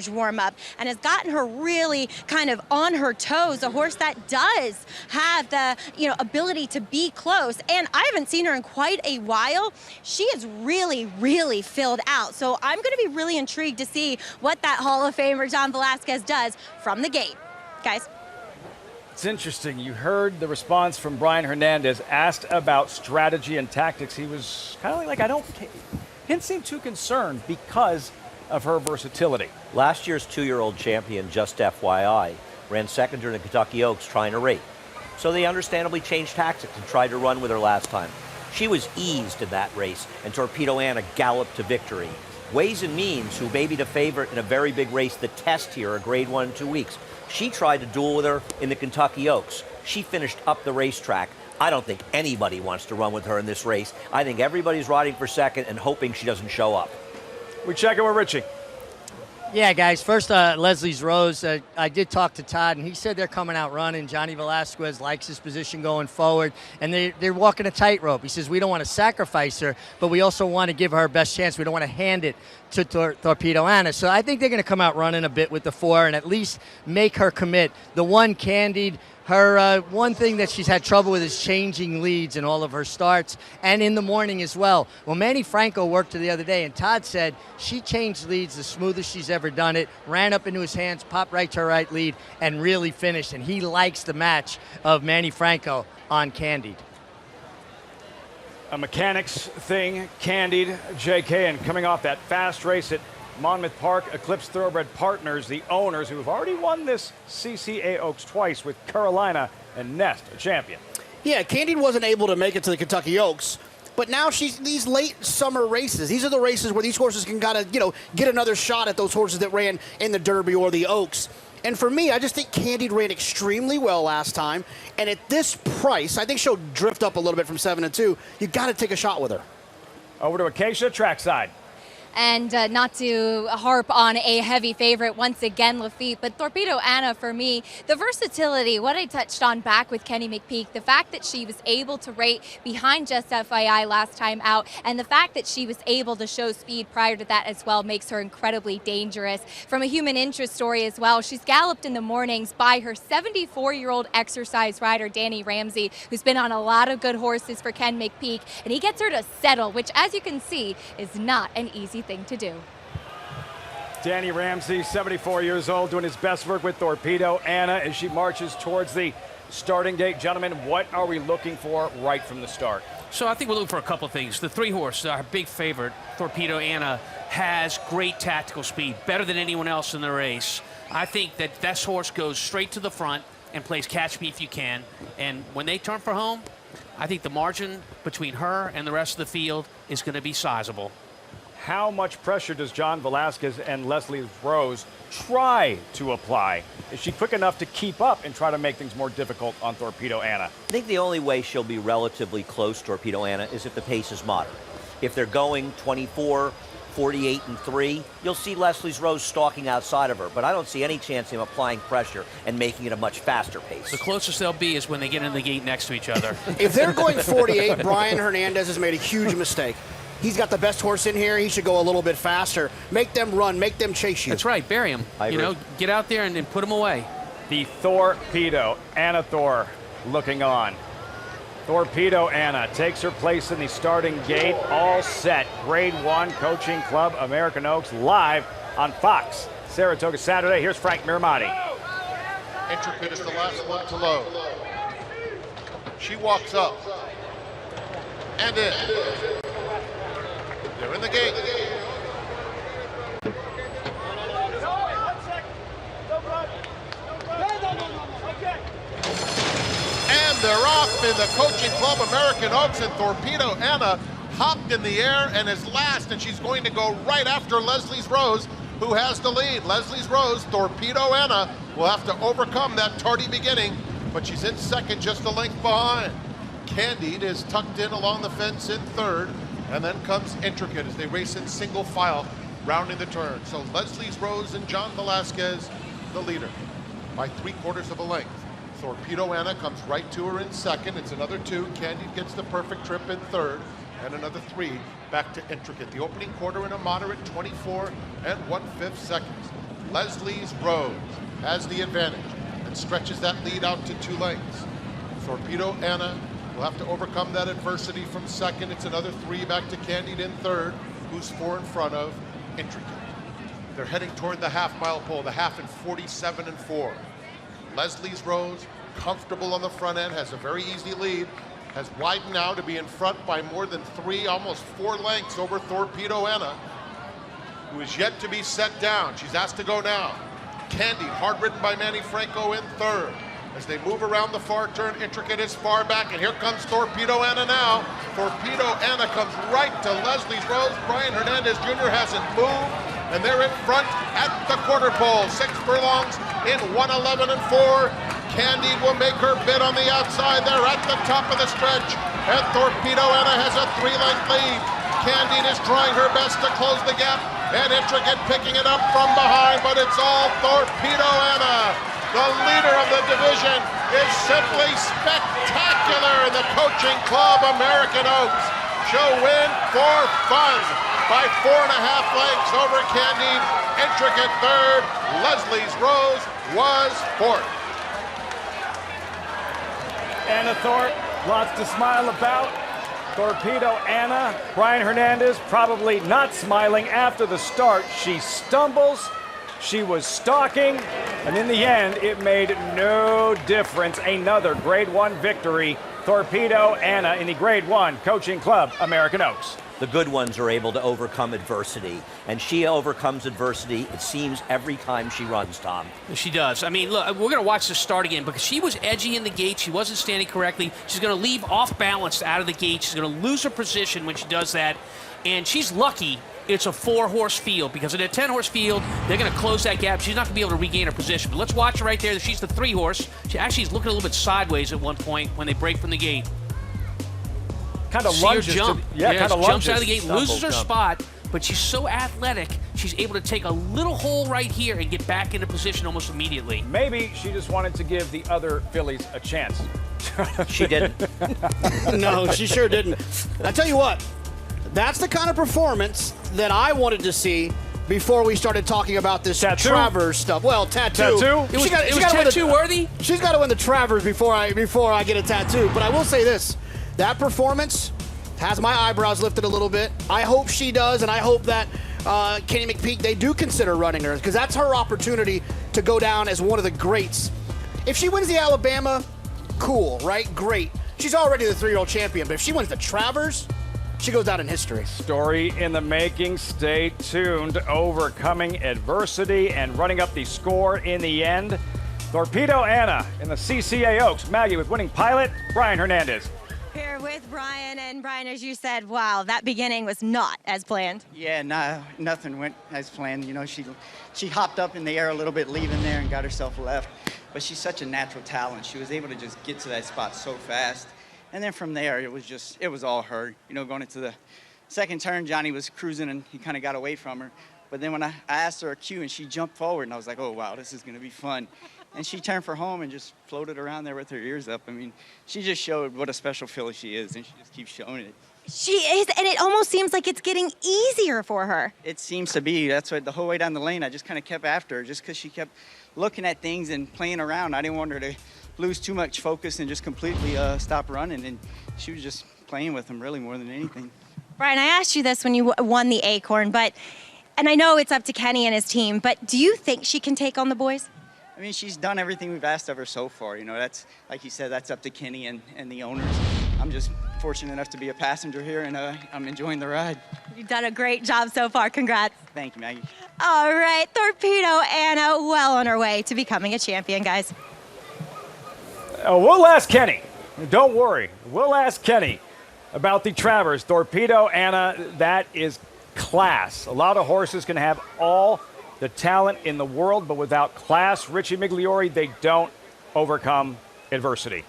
warm-up and has gotten her really kind of on her toes, a horse that does have the ability to be close. And I haven't seen her in quite a while. She is really filled out. So I'm going to be really intrigued to see what that Hall of Famer John Velasquez does from the gate. Guys. It's interesting. You heard the response from Brian Hernandez asked about strategy and tactics. He was kind of like, he didn't seem too concerned because of her versatility. Last year's 2-year-old champion, just FYI, ran second during the Kentucky Oaks trying to rate. So they understandably changed tactics and tried to run with her last time. She was eased in that race, and Torpedo Anna galloped to victory. Ways and Means, who may be the favorite in a very big race, the test here, a Grade 1 in 2 weeks. She tried to duel with her in the Kentucky Oaks. She finished up the racetrack. I don't think anybody wants to run with her in this race. I think everybody's riding for second and hoping she doesn't show up. We check in with Richie. Yeah, guys. First, Leslie's Rose. I did talk to Todd, and he said they're coming out running. Johnny Velasquez likes his position going forward, and they're walking a tightrope. He says, we don't want to sacrifice her, but we also want to give her best chance. We don't want to hand it to Torpedo Anna. So I think they're going to come out running a bit with the 4 and at least make her commit. The 1, Candied, her one thing that she's had trouble with is changing leads in all of her starts and in the morning as well. Well, Manny Franco worked her the other day, and Todd said she changed leads the smoothest she's ever done it, ran up into his hands, popped right to her right lead, and really finished. And he likes the match of Manny Franco on Candied. A mechanics thing, Candied, JK, and coming off that fast race at Monmouth Park, Eclipse Thoroughbred Partners, the owners who have already won this CCA Oaks twice with Carolina and Nest, a champion. Yeah, Candied wasn't able to make it to the Kentucky Oaks, but now she's these late summer races. These are the races where these horses can kind of, get another shot at those horses that ran in the Derby or the Oaks. And for me, I just think Candied ran extremely well last time. And at this price, I think she'll drift up a little bit from 7-2. You got to take a shot with her. Over to Acacia, trackside. And not to harp on a heavy favorite once again, Lafitte, but Torpedo Anna, for me, the versatility, what I touched on back with Kenny McPeak, the fact that she was able to rate behind Just FYI last time out, and the fact that she was able to show speed prior to that as well makes her incredibly dangerous. From a human interest story as well, she's galloped in the mornings by her 74-year-old exercise rider, Danny Ramsey, who's been on a lot of good horses for Ken McPeak, and he gets her to settle, which, as you can see, is not an easy thing to do. Danny Ramsey, 74 years old, doing his best work with Torpedo Anna as she marches towards the starting gate. Gentlemen, what are we looking for right from the start? So I think we're looking for a couple of things. The 3-horse, our big favorite, Torpedo Anna, has great tactical speed, better than anyone else in the race. I think that this horse goes straight to the front and plays catch me if you can. And when they turn for home, I think the margin between her and the rest of the field is going to be sizable. How much pressure does John Velasquez and Leslie Rose try to apply? Is she quick enough to keep up and try to make things more difficult on Torpedo Anna? I think the only way she'll be relatively close to Torpedo Anna is if the pace is moderate. If they're going 24, 48, and 3, you'll see Leslie Rose stalking outside of her, but I don't see any chance of him applying pressure and making it a much faster pace. The closest they'll be is when they get in the gate next to each other. If they're going 48, Brian Hernandez has made a huge mistake. He's got the best horse in here. He should go a little bit faster. Make them run. Make them chase you. That's right. Bury him. You know, get out there and put him away. The Torpedo Anna Thor looking on. Torpedo Anna takes her place in the starting gate. All set. Grade 1 Coaching Club American Oaks live on Fox. Saratoga Saturday. Here's Frank Miramati. Intricate is the last one to load. She walks up and in. They're in the gate. And they're off in the Coaching Club American Oaks, and Torpedo Anna hopped in the air and is last, and she's going to go right after Leslie Rose, who has the lead. Leslie Rose, Torpedo Anna will have to overcome that tardy beginning, but she's in second, just a length behind. Candide is tucked in along the fence in third. And then comes Intricate as they race in single file, rounding the turn. So Leslie Rose and John Velasquez, the leader, by 3/4 of a length. Torpedo Anna comes right to her in second. It's another 2. Candide gets the perfect trip in third. And another 3 back to Intricate. The opening quarter in a moderate 24 1/5 seconds. Leslie Rose has the advantage and stretches that lead out to 2 lengths. Torpedo Anna will have to overcome that adversity from second. It's another 3 back to Candide in third, who's 4 in front of Intricate. They're heading toward the half-mile pole, the half in 47 4. Leslie Rose, comfortable on the front end, has a very easy lead, has widened now to be in front by more than 3, almost 4 lengths over Torpedo Anna, who is yet to be set down. She's asked to go now. Candide, hard ridden by Manny Franco in third. As they move around the far turn, Intricate is far back, and here comes Torpedo Anna now. Torpedo Anna comes right to Leslie Rose. Brian Hernandez Jr. hasn't moved, and they're in front at the quarter pole. 6 furlongs in 1:11 4. Candide will make her bid on the outside. They're at the top of the stretch, and Torpedo Anna has a 3-length lead. Candide is trying her best to close the gap, and Intricate picking it up from behind, but it's all Torpedo Anna. The leader of the division is simply spectacular in the Coaching Club American Oaks. She'll win for fun by 4.5 lengths over Candide. Intricate third. Leslie Rose was fourth. Anna Thorpe, lots to smile about. Torpedo Anna, Brian Hernandez probably not smiling after the start. She stumbles. She was stalking, and in the end, it made no difference. Another Grade 1 victory. Torpedo Anna in the Grade 1 Coaching Club American Oaks. The good ones are able to overcome adversity, and she overcomes adversity, it seems, every time she runs, Tom. She does. I mean, look, we're going to watch this start again because she was edgy in the gate. She wasn't standing correctly. She's going to leave off balance out of the gate. She's going to lose her position when she does that, and she's lucky it's a 4-horse field, because in a 10-horse field, they're going to close that gap. She's not going to be able to regain her position. But let's watch her right there. She's the 3-horse. She actually is looking a little bit sideways at one point when they break from the gate. Kind of lunges. Jump. Kind of jumps out of the gate, loses her spot, but she's so athletic, she's able to take a little hole right here and get back into position almost immediately. Maybe she just wanted to give the other fillies a chance. She didn't. No, she sure didn't. I tell you what, that's the kind of performance that I wanted to see before we started talking about this Travers stuff. Well, tattoo. It was tattoo worthy? She's got to win the Travers before I get a tattoo. But I will say this, that performance has my eyebrows lifted a little bit. I hope she does, and I hope that Kenny McPeak, they do consider running her because that's her opportunity to go down as one of the greats. If she wins the Alabama, cool, right? Great. She's already the 3-year-old champion, but if she wins the Travers, she goes down in history. Story in the making. Stay tuned. Overcoming adversity and running up the score in the end. Torpedo Anna in the CCA Oaks. Maggie with winning pilot, Brian Hernandez. Here with Brian, and Brian, as you said, wow, that beginning was not as planned. Yeah, no, nothing went as planned. You know, she hopped up in the air a little bit, leaving there, and got herself left. But she's such a natural talent. She was able to just get to that spot so fast. And then from there, it was all her. You know, going into the second turn, Johnny was cruising, and he kind of got away from her. But then when I asked her a cue, and she jumped forward, and I was like, oh, wow, this is going to be fun. And she turned for home and just floated around there with her ears up. I mean, she just showed what a special filly she is, and she just keeps showing it. She is, and it almost seems like it's getting easier for her. It seems to be. That's what the whole way down the lane, I just kind of kept after her just because she kept looking at things and playing around. I didn't want her to lose too much focus and just completely stop running, and she was just playing with them really more than anything. Brian, I asked you this when you won the Acorn, and I know it's up to Kenny and his team, but do you think she can take on the boys? I mean, she's done everything we've asked of her so far. You know, that's, like you said, that's up to Kenny and the owners. I'm just fortunate enough to be a passenger here, and I'm enjoying the ride. You've done a great job so far. Congrats. Thank you, Maggie. All right, Torpedo Anna, well on her way to becoming a champion, guys. We'll ask Kenny. Don't worry. We'll ask Kenny about the Travers. Torpedo Anna, that is class. A lot of horses can have all the talent in the world, but without class, Richie Migliori, they don't overcome adversity.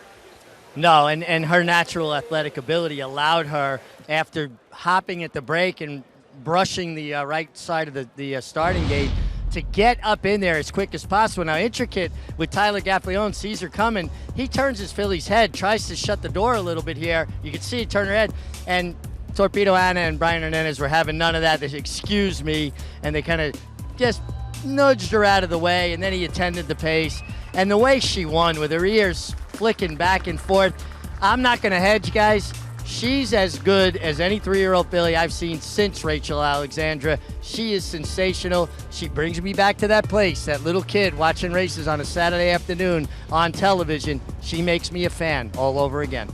No, and her natural athletic ability allowed her, after hopping at the break and brushing the right side of the starting gate, to get up in there as quick as possible. Now, Intricate with Tyler Gaffleone sees her coming. He turns his filly's head, tries to shut the door a little bit here. You can see it turn her head. And Torpedo Anna and Brian Hernandez were having none of that. They said, excuse me. And they kind of just nudged her out of the way. And then he attended the pace. And the way she won, with her ears flicking back and forth, I'm not going to hedge, guys. She's as good as any 3-year-old filly I've seen since Rachel Alexandra. She is sensational. She brings me back to that place, that little kid watching races on a Saturday afternoon on television. She makes me a fan all over again.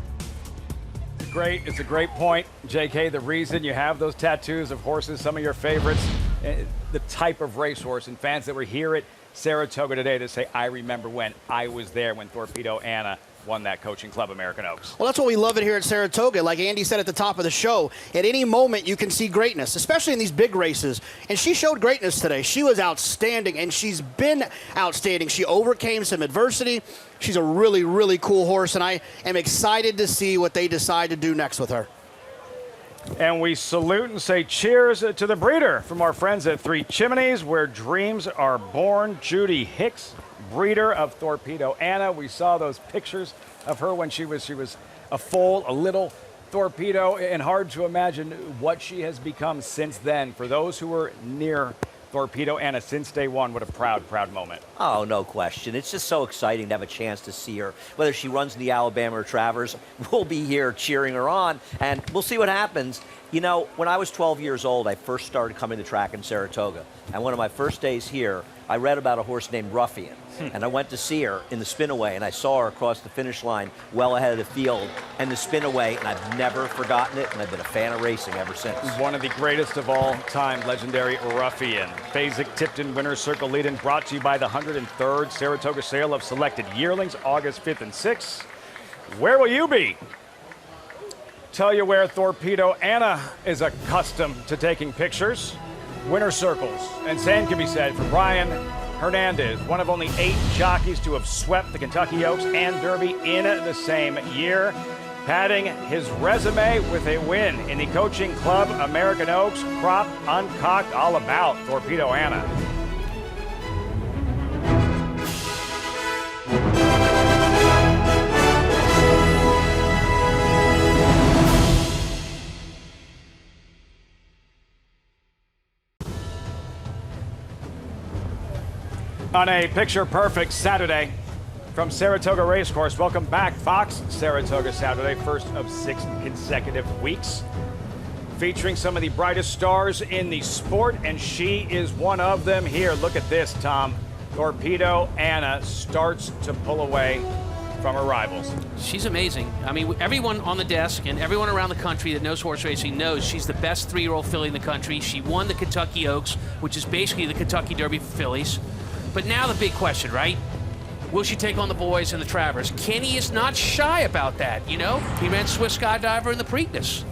Great. It's a great point, JK. The reason you have those tattoos of horses, some of your favorites, the type of racehorse, and fans that were here at Saratoga today to say, I remember when I was there when Torpedo Anna won that Coaching Club American Oaks. Well, that's what we love it here at Saratoga. Like Andy said at the top of the show, at any moment you can see greatness, especially in these big races. And she showed greatness today. She was outstanding, and she's been outstanding. She overcame some adversity. She's a really, really cool horse, and I am excited to see what they decide to do next with her. And we salute and say cheers to the breeder from our friends at Three Chimneys, where dreams are born. Judy Hicks, breeder of Torpedo Anna. We saw those pictures of her when she was a foal, a little torpedo, and hard to imagine what she has become since then. For those who were near Torpedo Anna since day one, what a proud, proud moment. Oh, no question. It's just so exciting to have a chance to see her. Whether she runs in the Alabama or Travers, we'll be here cheering her on, and we'll see what happens. You know, when I was 12 years old, I first started coming to track in Saratoga. And one of my first days here, I read about a horse named Ruffian. And I went to see her in the spin-away, and I saw her across the finish line well ahead of the field and the spin-away, and I've never forgotten it, and I've been a fan of racing ever since. One of the greatest of all time, legendary Ruffian. Fasig-Tipton Winner's Circle lead-in brought to you by the 103rd Saratoga Sale of Selected Yearlings, August 5th and 6th. Where will you be? Tell you where Torpedo Anna is accustomed to taking pictures. Winner's circles. And same can be said for Brian Hernandez, one of only 8 jockeys to have swept the Kentucky Oaks and Derby in the same year, padding his resume with a win in the Coaching Club American Oaks Crop Uncocked. All about Torpedo Anna. On a picture-perfect Saturday from Saratoga Racecourse, welcome back, Fox Saratoga Saturday, first of 6 consecutive weeks. featuring some of the brightest stars in the sport, and she is one of them here. Look at this, Tom. Torpedo Anna starts to pull away from her rivals. She's amazing. I mean, everyone on the desk and everyone around the country that knows horse racing knows she's the best 3-year-old filly in the country. She won the Kentucky Oaks, which is basically the Kentucky Derby for fillies. But now the big question, right? Will she take on the boys in the Travers? Kenny is not shy about that, you know? He ran Swiss Skydiver in the Preakness.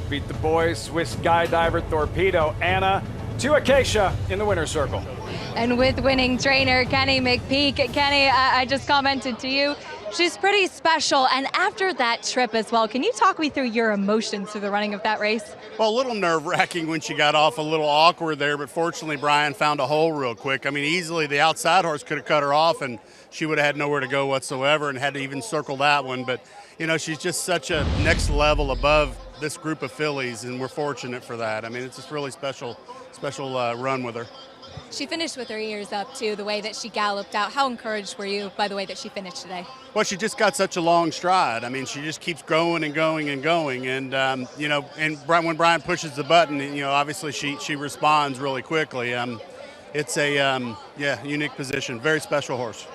Beat the boys, Swiss Skydiver Torpedo Anna to Acacia in the winner's circle. And with winning trainer Kenny McPeak, Kenny, I just commented to you, she's pretty special. And after that trip as well, can you talk me through your emotions through the running of that race? Well, a little nerve-wracking when she got off, a little awkward there, but fortunately Brian found a hole real quick. I mean, easily the outside horse could have cut her off and she would have had nowhere to go whatsoever and had to even circle that one. But, you know, she's just such a next level above this group of fillies, and we're fortunate for that. I mean, it's just really special run with her. She finished with her ears up, too, the way that she galloped out. How encouraged were you by the way that she finished today? Well, she just got such a long stride. I mean, she just keeps going and going and going. And, you know, and when Brian pushes the button, you know, obviously she responds really quickly. It's a, unique position. Very special horse.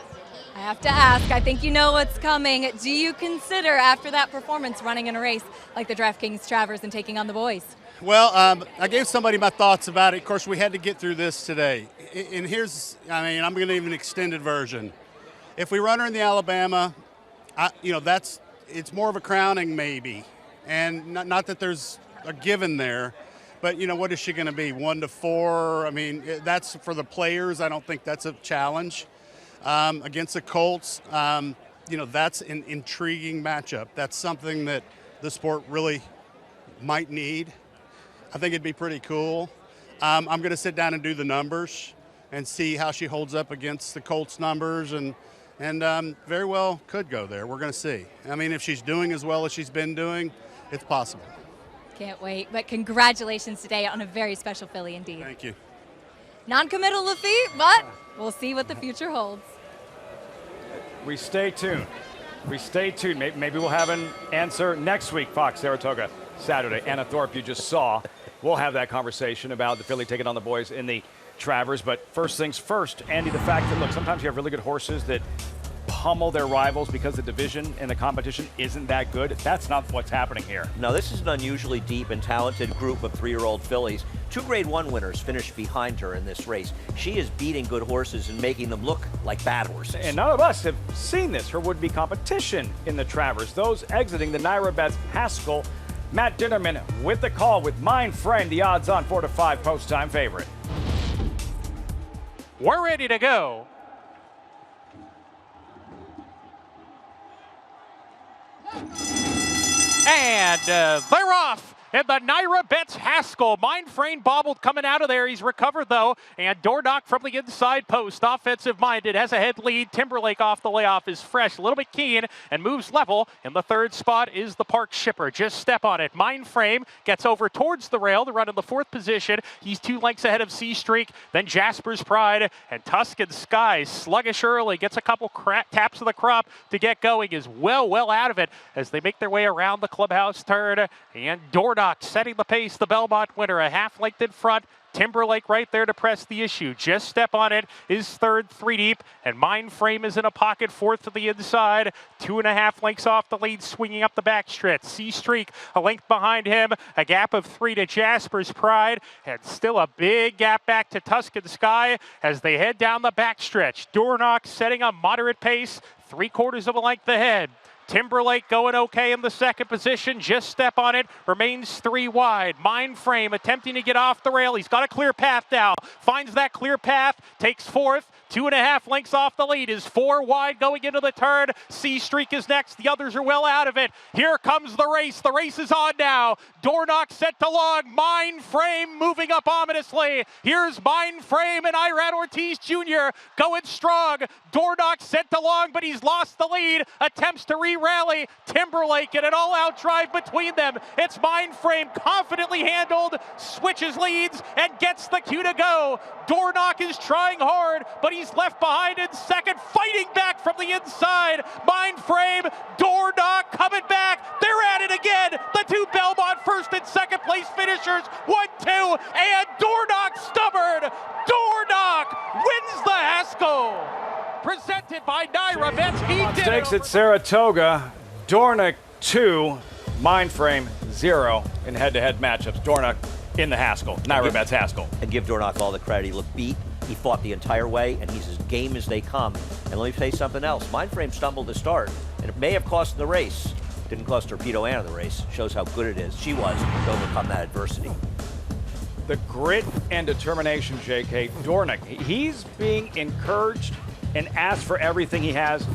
I have to ask, I think you know what's coming. Do you consider, after that performance, running in a race like the DraftKings Travers and taking on the boys? Well, I gave somebody my thoughts about it. Of course, we had to get through this today. And here's, I mean, I'm going to give an extended version. If we run her in the Alabama, it's more of a crowning maybe. And not that there's a given there, but, you know, what is she going to be, 1-4? I mean, that's for the players. I don't think that's a challenge. Against the Colts, that's an intriguing matchup. That's something that the sport really might need. I think it'd be pretty cool. I'm going to sit down and do the numbers and see how she holds up against the Colts numbers, and very well could go there. We're going to see. I mean, if she's doing as well as she's been doing, it's possible. Can't wait. But congratulations today on a very special filly indeed. Thank you. Non-committal Lafitte, but we'll see what the future holds. We stay tuned. Maybe we'll have an answer next week, Fox Saratoga Saturday. Anna Thorpe, you just saw. We'll have that conversation about the filly taking on the boys in the Travers. But first things first, Andy, the fact that, look, sometimes you have really good horses that pummel their rivals because the division and the competition isn't that good. That's not what's happening here. No, this is an unusually deep and talented group of 3-year-old fillies. 2 Grade 1 winners finished behind her in this race. She is beating good horses and making them look like bad horses. And none of us have seen this, her would-be competition in the Travers. Those exiting the NYRA Bets Haskell. Matt Dinnerman with the call with Mind Frame, the odds-on 4-5 post-time favorite. We're ready to go. And they're off. And the NYRA Bets Haskell. Mind Frame bobbled coming out of there. He's recovered, though. And Dordock from the inside post. Offensive-minded. Has a head lead. Timberlake off the layoff is fresh. A little bit keen and moves level. In the third spot is the Park Shipper. Just step on it. Mind Frame gets over towards the rail to run in the 4th position. He's 2 lengths ahead of C Streak. Then Jasper's Pride. And Tuscan Sky, sluggish early. Gets a couple taps of the crop to get going. Is well out of it as they make their way around the clubhouse turn. And Dordock setting the pace, the Belmont winner, a half length in front. Timberlake right there to press the issue. Just step on it is third, 3 deep, and Mind Frame is in a pocket, 4th to the inside. 2.5 lengths off the lead, swinging up the backstretch. C Streak a length behind him, a gap of 3 to Jasper's Pride, and still a big gap back to Tuscan Sky as they head down the backstretch. Dornock setting a moderate pace, 3/4 of a length ahead. Timberlake going okay in the 2nd position. Just step on it. Remains 3 wide. Mind Frame attempting to get off the rail. He's got a clear path now. Finds that clear path. Takes 4th. 2.5 lengths off the lead. Is 4 wide going into the turn. C Streak is next. The others are well out of it. Here comes the race. The race is on now. Dornock set to log. Mind Frame moving up ominously. Here's Mind Frame and Irad Ortiz Jr. going strong. Dornock set to long, but he's lost the lead. Attempts to re-rally. Timberlake in an all-out drive between them. It's Mind Frame confidently handled. Switches leads and gets the cue to go. Dornock is trying hard, but he's left behind in 2nd, fighting back from the inside. Mind Frame, Dornock coming back. They're at it again. The 2 Belmont 1st and second place finishers. 1-2, and Dornock stubborn. Dornock wins the Haskell. Presented by NYRA Bets. He did Stakes it. at Saratoga. Dornock 2, Mindframe 0 in head-to-head matchups. Dornock in the Haskell. NYRA Bets Haskell. And give Dornock all the credit. He looked beat. He fought the entire way, and he's as game as they come. And let me say something else. Mindframe stumbled to start, and it may have cost the race. Didn't cost Torpedo Anna the race. Shows how good it is. She was to overcome that adversity. The grit and determination, J.K. Dornock, he's being encouraged and asked for everything he has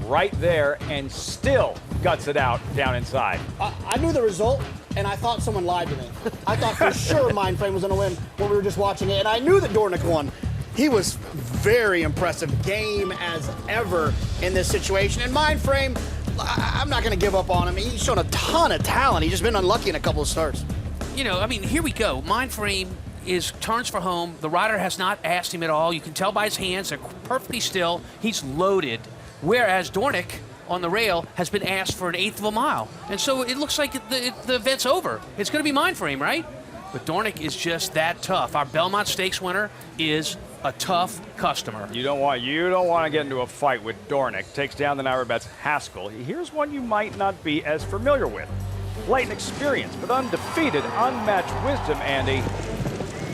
right there, and still guts it out down inside. I knew the result, and I thought someone lied to me. I thought for sure Mindframe was going to win when we were just watching it, and I knew that Dornock won. He was very impressive, game as ever in this situation. And Mindframe, I'm not going to give up on him. He's shown a ton of talent. He's just been unlucky in a couple of starts. You know, I mean, here we go. Mindframe is turns for home. The rider has not asked him at all. You can tell by his hands, they're perfectly still. He's loaded. Whereas Dornock on the rail has been asked for an eighth of a mile. And so it looks like the event's over. It's going to be Mindframe, right? But Dornock is just that tough. Our Belmont Stakes winner is a tough customer. You don't want to get into a fight with Dornock. Takes down the NYRA Bets Haskell. Here's one you might not be as familiar with. Light and experience, but undefeated, unmatched wisdom, Andy.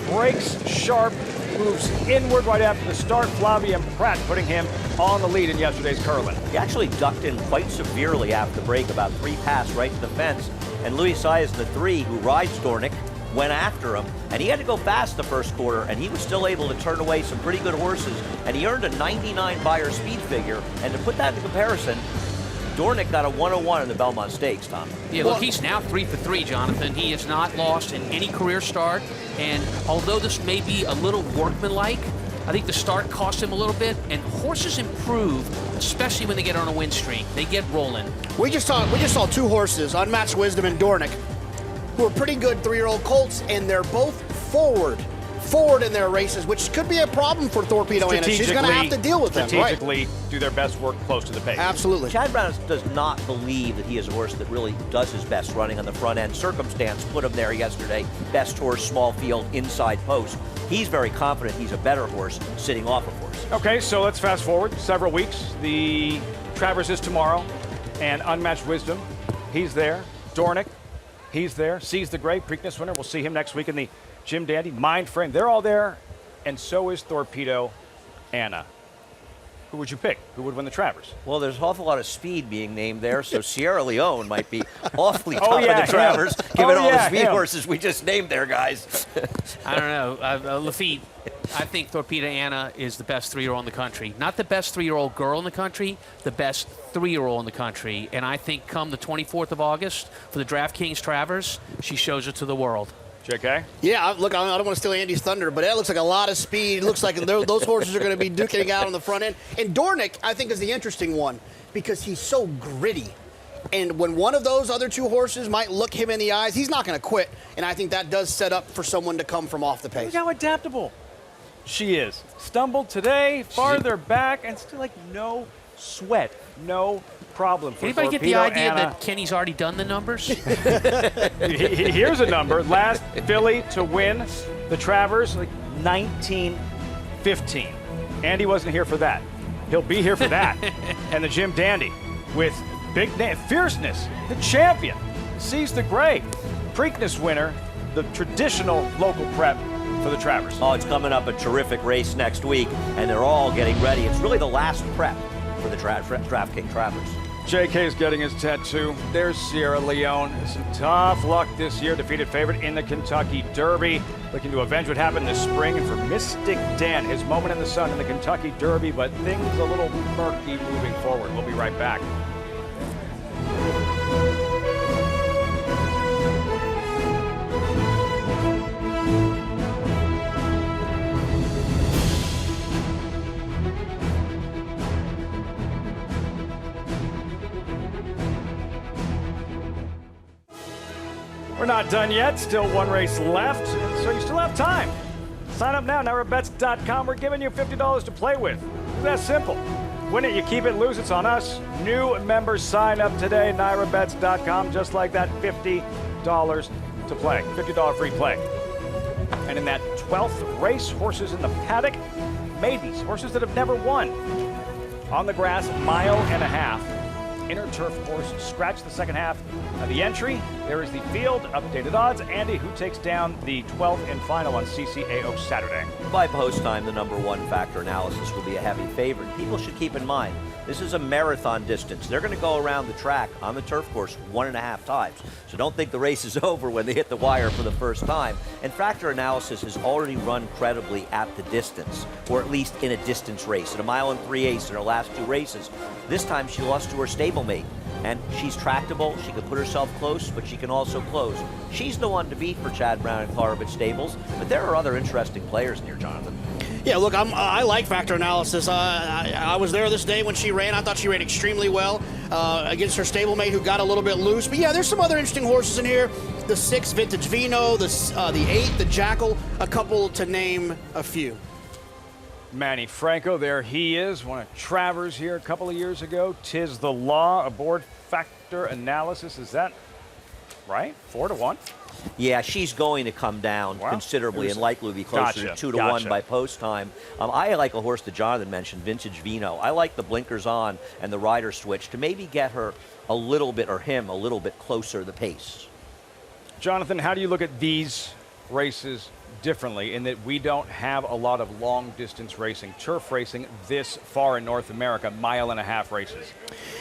Breaks sharp, moves inward right after the start. Flavien Prat putting him on the lead in yesterday's Curlin. He actually ducked in quite severely after the break, about 3 passes right to the fence. And Louis Saez, the 3, who rides Dornock, went after him. And he had to go fast the first quarter, and he was still able to turn away some pretty good horses. And he earned a 99 buyer speed figure. And to put that into comparison, Dornock got a 101 in the Belmont Stakes, Tom. Yeah, look, he's now 3 for 3, Jonathan. He has not lost in any career start. And although this may be a little workmanlike, I think the start cost him a little bit. And horses improve, especially when they get on a win streak. They get rolling. We just saw 2 horses, Unmatched Wisdom and Dornock, who are pretty good 3-year-old colts, and they're both forward in their races, which could be a problem for Torpedo Anna. She's going to have to deal with them. Strategically, do their best work close to the pace. Absolutely. Chad Brown does not believe that he is a horse that really does his best running on the front end. Circumstance put him there yesterday. Best horse, small field, inside post. He's very confident he's a better horse sitting off of horse. Okay, so let's fast forward several weeks. The Travers is tomorrow, and Unmatched Wisdom, he's there. Dornock, he's there. Sees the Gray, Preakness winner. We'll see him next week in the Jim Dandy, Mindframe. They're all there, and so is Torpedo Anna. Who would you pick? Who would win the Travers? Well, there's an awful lot of speed being named there, so Sierra Leone might be awfully tough in the Travers, given all the speed horses we just named there, guys. I don't know. Lafitte, I think Torpedo Anna is the best 3-year-old in the country. Not the best 3-year-old girl in the country, the best 3-year-old in the country. And I think come the 24th of August for the DraftKings Travers, she shows it to the world. JK? Yeah, look, I don't want to steal Andy's thunder, but that looks like a lot of speed. It looks like those horses are going to be duking out on the front end. And Dornock, I think, is the interesting one because he's so gritty. And when one of those other 2 horses might look him in the eyes, he's not going to quit. And I think that does set up for someone to come from off the pace. Look how adaptable she is. Stumbled today, farther back, and still like no sweat, no problem for Anybody get the idea that Kenny's already done the numbers? Here's a number. Last filly to win the Travers, like 1915. Andy wasn't here for that. He'll be here for that. And the Jim Dandy with big name, fierceness, the champion, Sees the Gray, Preakness winner, the traditional local prep for the Travers. Oh, it's coming up a terrific race next week, and they're all getting ready. It's really the last prep for the DraftKings Travers. JK's getting his tattoo. There's Sierra Leone. Some tough luck this year. Defeated favorite in the Kentucky Derby. Looking to avenge what happened this spring. And for Mystic Dan, his moment in the sun in the Kentucky Derby, but things a little murky moving forward. We'll be right back. We're not done yet. Still 1 race left, so you still have time. Sign up now, NYRABets.com. We're giving you $50 to play with. It's that simple. Win it, you keep it, lose it's on us. New members sign up today, NYRABets.com. Just like that, $50 to play, $50 free play. And in that 12th race, horses in the paddock, maidens, horses that have never won. On the grass, 1.5 miles. Inner turf horse scratched the second half of the entry. There is the field, updated odds. Andy, who takes down the 12th and final on CCAO Saturday? By post time, the #1 Factor Analysis will be a heavy favorite. People should keep in mind, this is a marathon distance. They're going to go around the track on the turf course 1.5 times. So don't think the race is over when they hit the wire for the first time. And Factor Analysis has already run credibly at the distance, or at least in a distance race. At 1 mile and 3/8 in her last 2 races. This time she lost to her stablemate. And she's tractable. She can put herself close, but she can also close. She's the one to beat for Chad Brown and Clara Bets Stables. But there are other interesting players in here, Jonathan. Yeah, look, I like Factor Analysis. I was there this day when she ran. I thought she ran extremely well against her stablemate, who got a little bit loose. But yeah, there's some other interesting horses in here. The 6 Vintage Vino, the 8, the Jackal, a couple to name a few. Manny Franco, there he is, one of Travers here a couple of years ago. 'Tis the Law aboard Factor Analysis. Is that right? 4-1? Yeah, she's going to come down considerably and likely be closer to 2-1 by post time. I like a horse that Jonathan mentioned, Vintage Vino. I like the blinkers on and the rider switch to maybe get her a little bit, or him, a little bit closer to the pace. Jonathan, how do you look at these races differently in that we don't have a lot of long distance racing, turf racing this far in North America, 1.5 mile races?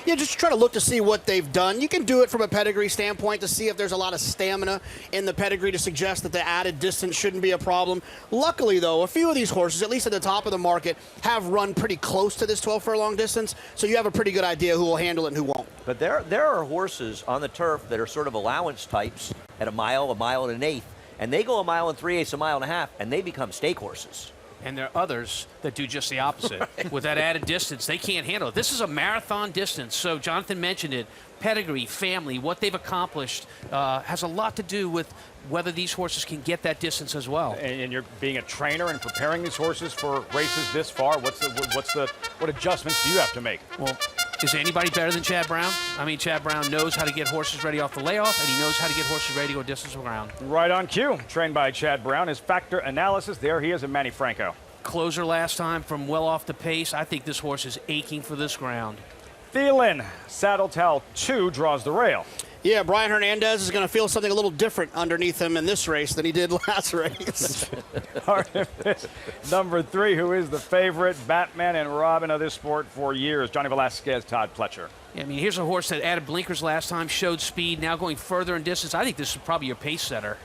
Yeah, just try to look to see what they've done. You can do it from a pedigree standpoint to see if there's a lot of stamina in the pedigree to suggest that the added distance shouldn't be a problem. Luckily, though, a few of these horses, at least at the top of the market, have run pretty close to this 12 furlong distance, so you have a pretty good idea who will handle it and who won't. But there are horses on the turf that are sort of allowance types at 1 mile, 1 1/8. And they go 1 mile and 3/8, 1.5 miles, and they become stake horses. And there are others that do just the opposite. With that added distance, they can't handle it. This is a marathon distance, so Jonathan mentioned it. Pedigree, family, what they've accomplished has a lot to do with whether these horses can get that distance as well. And you're being a trainer and preparing these horses for races this far. What adjustments do you have to make? Well, is anybody better than Chad Brown? I mean, Chad Brown knows how to get horses ready off the layoff, and he knows how to get horses ready to go distance around. Right on cue. Trained by Chad Brown. His Factor Analysis. There he is in Manny Franco. Closer last time from well off the pace. I think this horse is aching for this ground. Thielen, Saddle Towel 2 draws the rail. Yeah, Brian Hernandez is going to feel something a little different underneath him in this race than he did last race. Number 3, who is the favorite, Batman and Robin of this sport for years, Johnny Velasquez, Todd Pletcher. Yeah, I mean, here's a horse that added blinkers last time, showed speed, now going further in distance. I think this is probably your pace setter.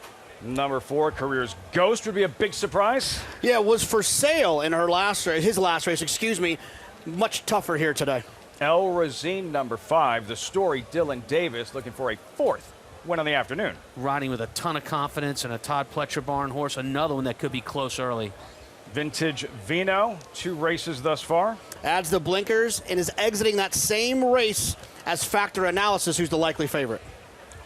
Number 4, Careers Ghost would be a big surprise. Yeah, was for sale in her last race, his last race, excuse me. Much tougher here today. El Razine, number 5, the story, Dylan Davis, looking for a 4th win on the afternoon. Riding with a ton of confidence and a Todd Pletcher barn horse, another one that could be close early. Vintage Vino, 2 races thus far. Adds the blinkers and is exiting that same race as Factor Analysis, who's the likely favorite.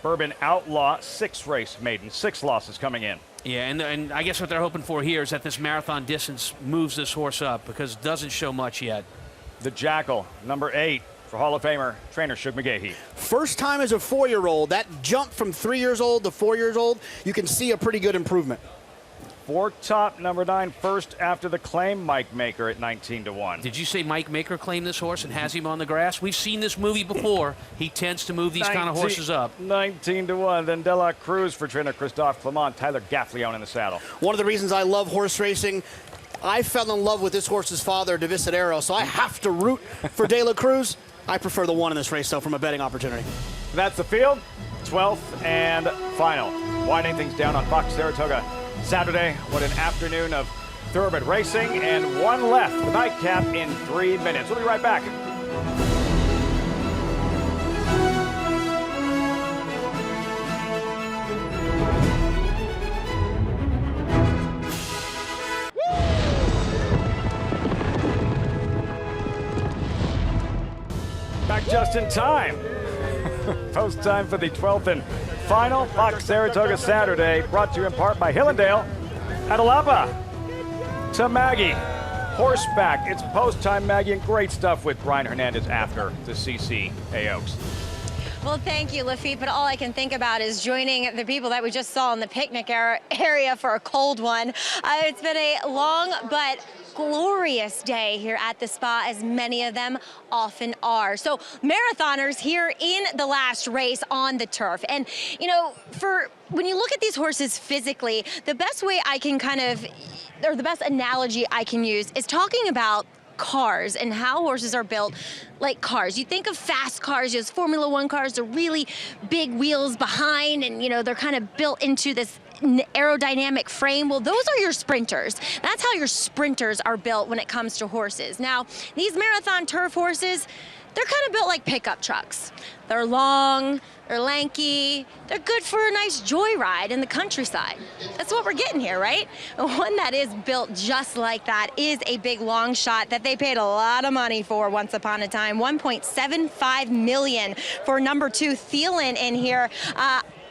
Bourbon Outlaw, 6th race maiden, 6 losses coming in. Yeah, and I guess what they're hoping for here is that this marathon distance moves this horse up because it doesn't show much yet. The Jackal, number 8, for Hall of Famer trainer Shug McGahee. First time as a 4-year-old, that jump from 3 years old to 4 years old, you can see a pretty good improvement. 4 top, number 9, first after the claim, Mike Maker at 19-1. Did you say Mike Maker claimed this horse and has him on the grass? We've seen this movie before. He tends to move these kind of horses up. 19-1. Then De La Cruz for trainer Christophe Clement. Tyler Gaffleone in the saddle. One of the reasons I love horse racing, I fell in love with this horse's father, Devisadero, so I have to root for De La Cruz. I prefer the one in this race, though, from a betting opportunity. That's the field. 12th and final. Winding things down on Fox Saratoga Saturday. What an afternoon of thoroughbred racing, and one left, the nightcap in 3 minutes. We'll be right back. Back just in time. Post time for the 12th and final Fox Saratoga Saturday, brought to you in part by Hillendale, Adelapa, to Maggie, horseback. It's post time, Maggie, and great stuff with Brian Hernandez after the CCA Oaks. Well, thank you, Lafitte, but all I can think about is joining the people that we just saw in the picnic area for a cold one. It's been a long but glorious day here at the spa, as many of them often are. So marathoners here in the last race on the turf. And, you know, when you look at these horses physically, the best way I can the best analogy I can use is talking about cars and how horses are built like cars. You think of fast cars, those Formula One cars, they're really big wheels behind, and you know, they're kind of built into this aerodynamic frame. Well, those are your sprinters. That's how your sprinters are built when it comes to horses. Now, these marathon turf horses, they're kind of built like pickup trucks. They're long, they're lanky, they're good for a nice joyride in the countryside. That's what we're getting here, right? One that is built just like that is a big long shot that they paid a lot of money for once upon a time. $1.75 million for number 2 Thielen in here.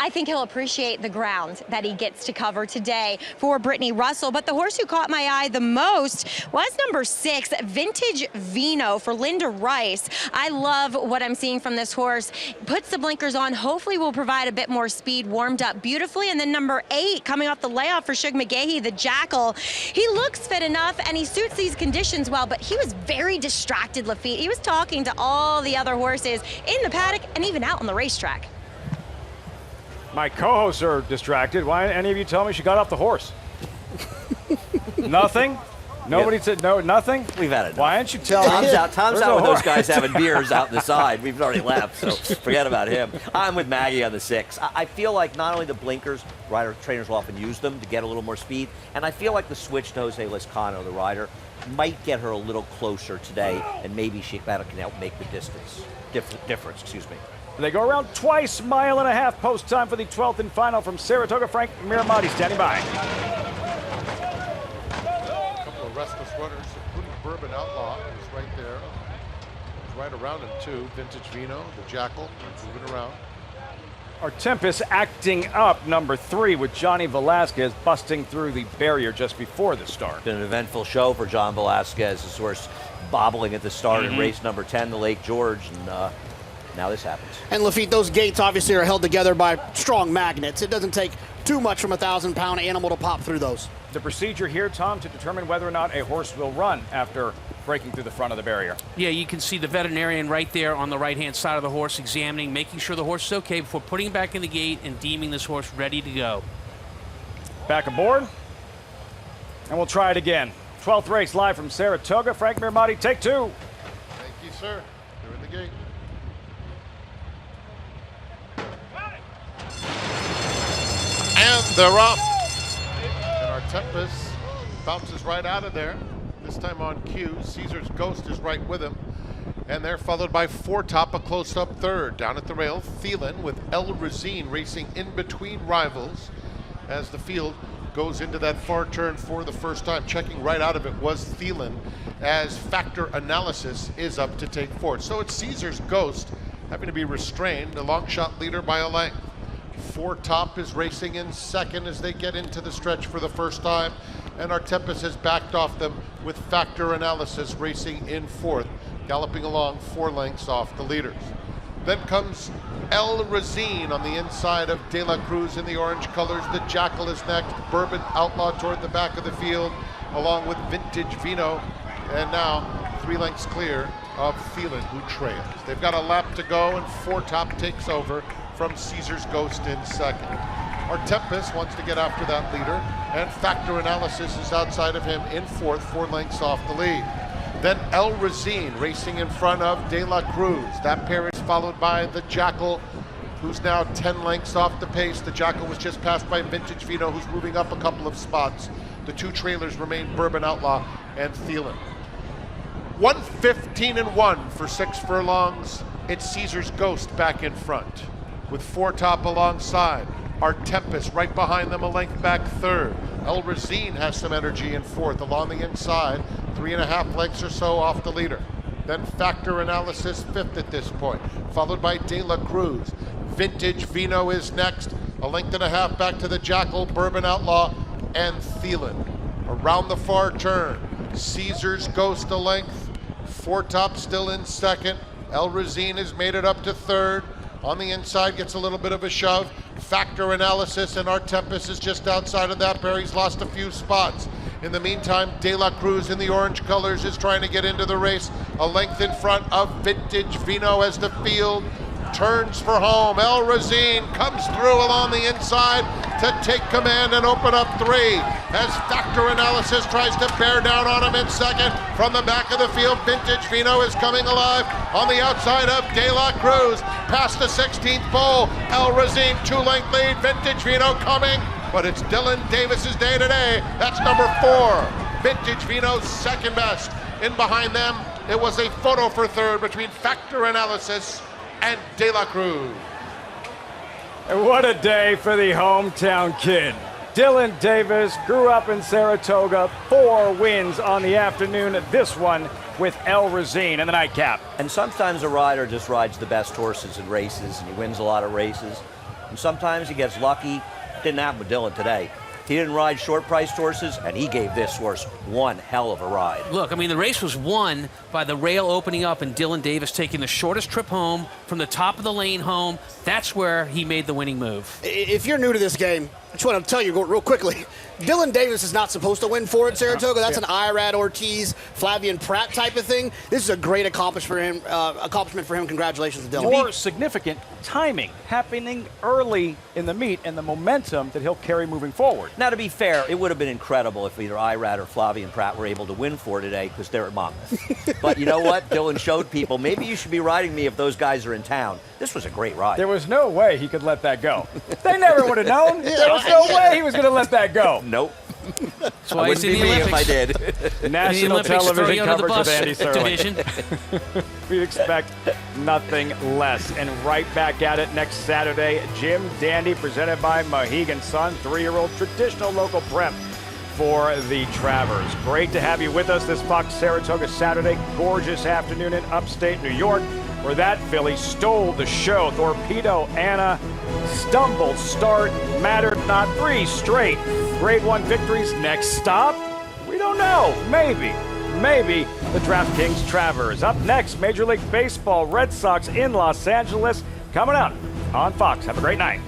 I think he'll appreciate the ground that he gets to cover today for Brittany Russell. But the horse who caught my eye the most was number 6, Vintage Vino for Linda Rice. I love what I'm seeing from this horse. Puts the blinkers on, hopefully will provide a bit more speed, warmed up beautifully. And then number 8, coming off the layoff for Shug McGahee, the Jackal. He looks fit enough and he suits these conditions well, but he was very distracted, Lafitte. He was talking to all the other horses in the paddock and even out on the racetrack. My co-hosts are distracted. Why didn't any of you tell me she got off the horse? Nothing? Nobody said no, nothing? We've had it. Why didn't you tell me? Tom's out with those guys having beers out the side. We've already left, so forget about him. I'm with Maggie on the 6. I feel like not only the blinkers, trainers will often use them to get a little more speed, and I feel like the switch to Jose Lezcano, the rider, might get her a little closer today, and maybe that can help make the difference, excuse me. They go around twice, 1.5 miles post time for the 12th and final from Saratoga. Frank Miramati standing by. A couple of restless runners, including Bourbon Outlaw, who's right there. He's right around him too. Vintage Vino, the Jackal, moving around. Our Tempest acting up, number 3, with Johnny Velasquez busting through the barrier just before the start. Been an eventful show for John Velasquez, his horse bobbling at the start in race number 10, the Lake George, and now this happens. And Lafitte, those gates obviously are held together by strong magnets. It doesn't take too much from a 1,000-pound animal to pop through those. The procedure here, Tom, to determine whether or not a horse will run after breaking through the front of the barrier. Yeah, you can see the veterinarian right there on the right-hand side of the horse examining, making sure the horse is okay before putting him back in the gate and deeming this horse ready to go. Back aboard, and we'll try it again. 12th race live from Saratoga. Frank Miramati, take 2. Thank you, sir. They're in the gate. And they're off. And our Tempest bounces right out of there. This time on cue. Caesar's Ghost is right with him. And they're followed by Four Top, a close-up third. Down at the rail, Thielen with El Razine racing in between rivals as the field goes into that far turn for the first time. Checking right out of it was Thielen as Factor Analysis is up to take 4. So it's Caesar's Ghost having to be restrained, a long shot leader by a length. Four Top is racing in second as they get into the stretch for the first time, and our Tempest has backed off them with Factor Analysis racing in 4th, galloping along 4 lengths off the leaders. Then comes El Razine on the inside of De La Cruz in the orange colors. The Jackal is next. Bourbon Outlaw toward the back of the field, along with Vintage Vino, and now 3 lengths clear of Thielen, who trails. They've got a lap to go, and Four Top takes over from Caesar's Ghost in second. Our Tempest wants to get after that leader, and Factor Analysis is outside of him in 4th, 4 lengths off the lead. Then El Razine racing in front of De La Cruz. That pair is followed by the Jackal, who's now 10 lengths off the pace. The Jackal was just passed by Vintage Vino, who's moving up a couple of spots. The 2 trailers remain Bourbon Outlaw and Thielen. 1:15-1 for 6 furlongs. It's Caesar's Ghost back in front, with Four Top alongside. Our Tempest right behind them, a length back third. El Razine has some energy in 4th along the inside, 3.5 lengths or so off the leader. Then Factor Analysis 5th at this point, followed by De La Cruz. Vintage Vino is next, a length and a half back to the Jackal, Bourbon Outlaw, and Thielen. Around the far turn, Caesar's Ghost a length, Four Top still in second. El Razine has made it up to third. On the inside, gets a little bit of a shove. Factor Analysis, and our Tempest is just outside of that. Barry's lost a few spots. In the meantime, De La Cruz in the orange colors is trying to get into the race. A length in front of Vintage Vino as the field turns for home. El Razine comes through along the inside to take command and open up 3 as Factor Analysis tries to bear down on him in second. From the back of the field, Vintage Vino is coming alive on the outside of De La Cruz. Past the 16th pole, El Razine 2-length lead. Vintage Vino coming, but it's Dylan Davis's day today. That's number 4. Vintage Vino's second best. In behind them, it was a photo for third between Factor Analysis and De La Cruz. And what a day for the hometown kid. Dylan Davis grew up in Saratoga, 4 wins on the afternoon. This one with El Razine in the nightcap. And sometimes a rider just rides the best horses in races, and he wins a lot of races. And sometimes he gets lucky. Didn't happen with Dylan today. He didn't ride short-priced horses, and he gave this horse one hell of a ride. Look, I mean, the race was won by the rail opening up and Dylan Davis taking the shortest trip home from the top of the lane home. That's where he made the winning move. If you're new to this game, I just want to tell you real quickly, Dylan Davis is not supposed to win for at Saratoga. That's an Irad Ortiz, Flavian Pratt type of thing. This is a great accomplishment for him. Congratulations to Dylan. More significant timing happening early in the meet and the momentum that he'll carry moving forward. Now, to be fair, it would have been incredible if either Irad or Flavian Pratt were able to win for today because they're at Monmouth. But you know what? Dylan showed people, maybe you should be riding me if those guys are in town. This was a great ride. There was no way he could let that go. They never would have known. There was no way he was going to let that go. Nope. That's why wouldn't be me if I did. National television coverage of Andy division. We expect nothing less. And right back at it next Saturday, Jim Dandy presented by Mohegan Sun, 3-year-old traditional local prep for the Travers. Great to have you with us this Fox Saratoga Saturday. Gorgeous afternoon in upstate New York, where that filly stole the show. Torpedo Anna stumbled start, mattered not. 3 straight Grade 1 victories. Next stop? We don't know. Maybe the DraftKings Travers. Up next, Major League Baseball, Red Sox in Los Angeles. Coming up on Fox. Have a great night.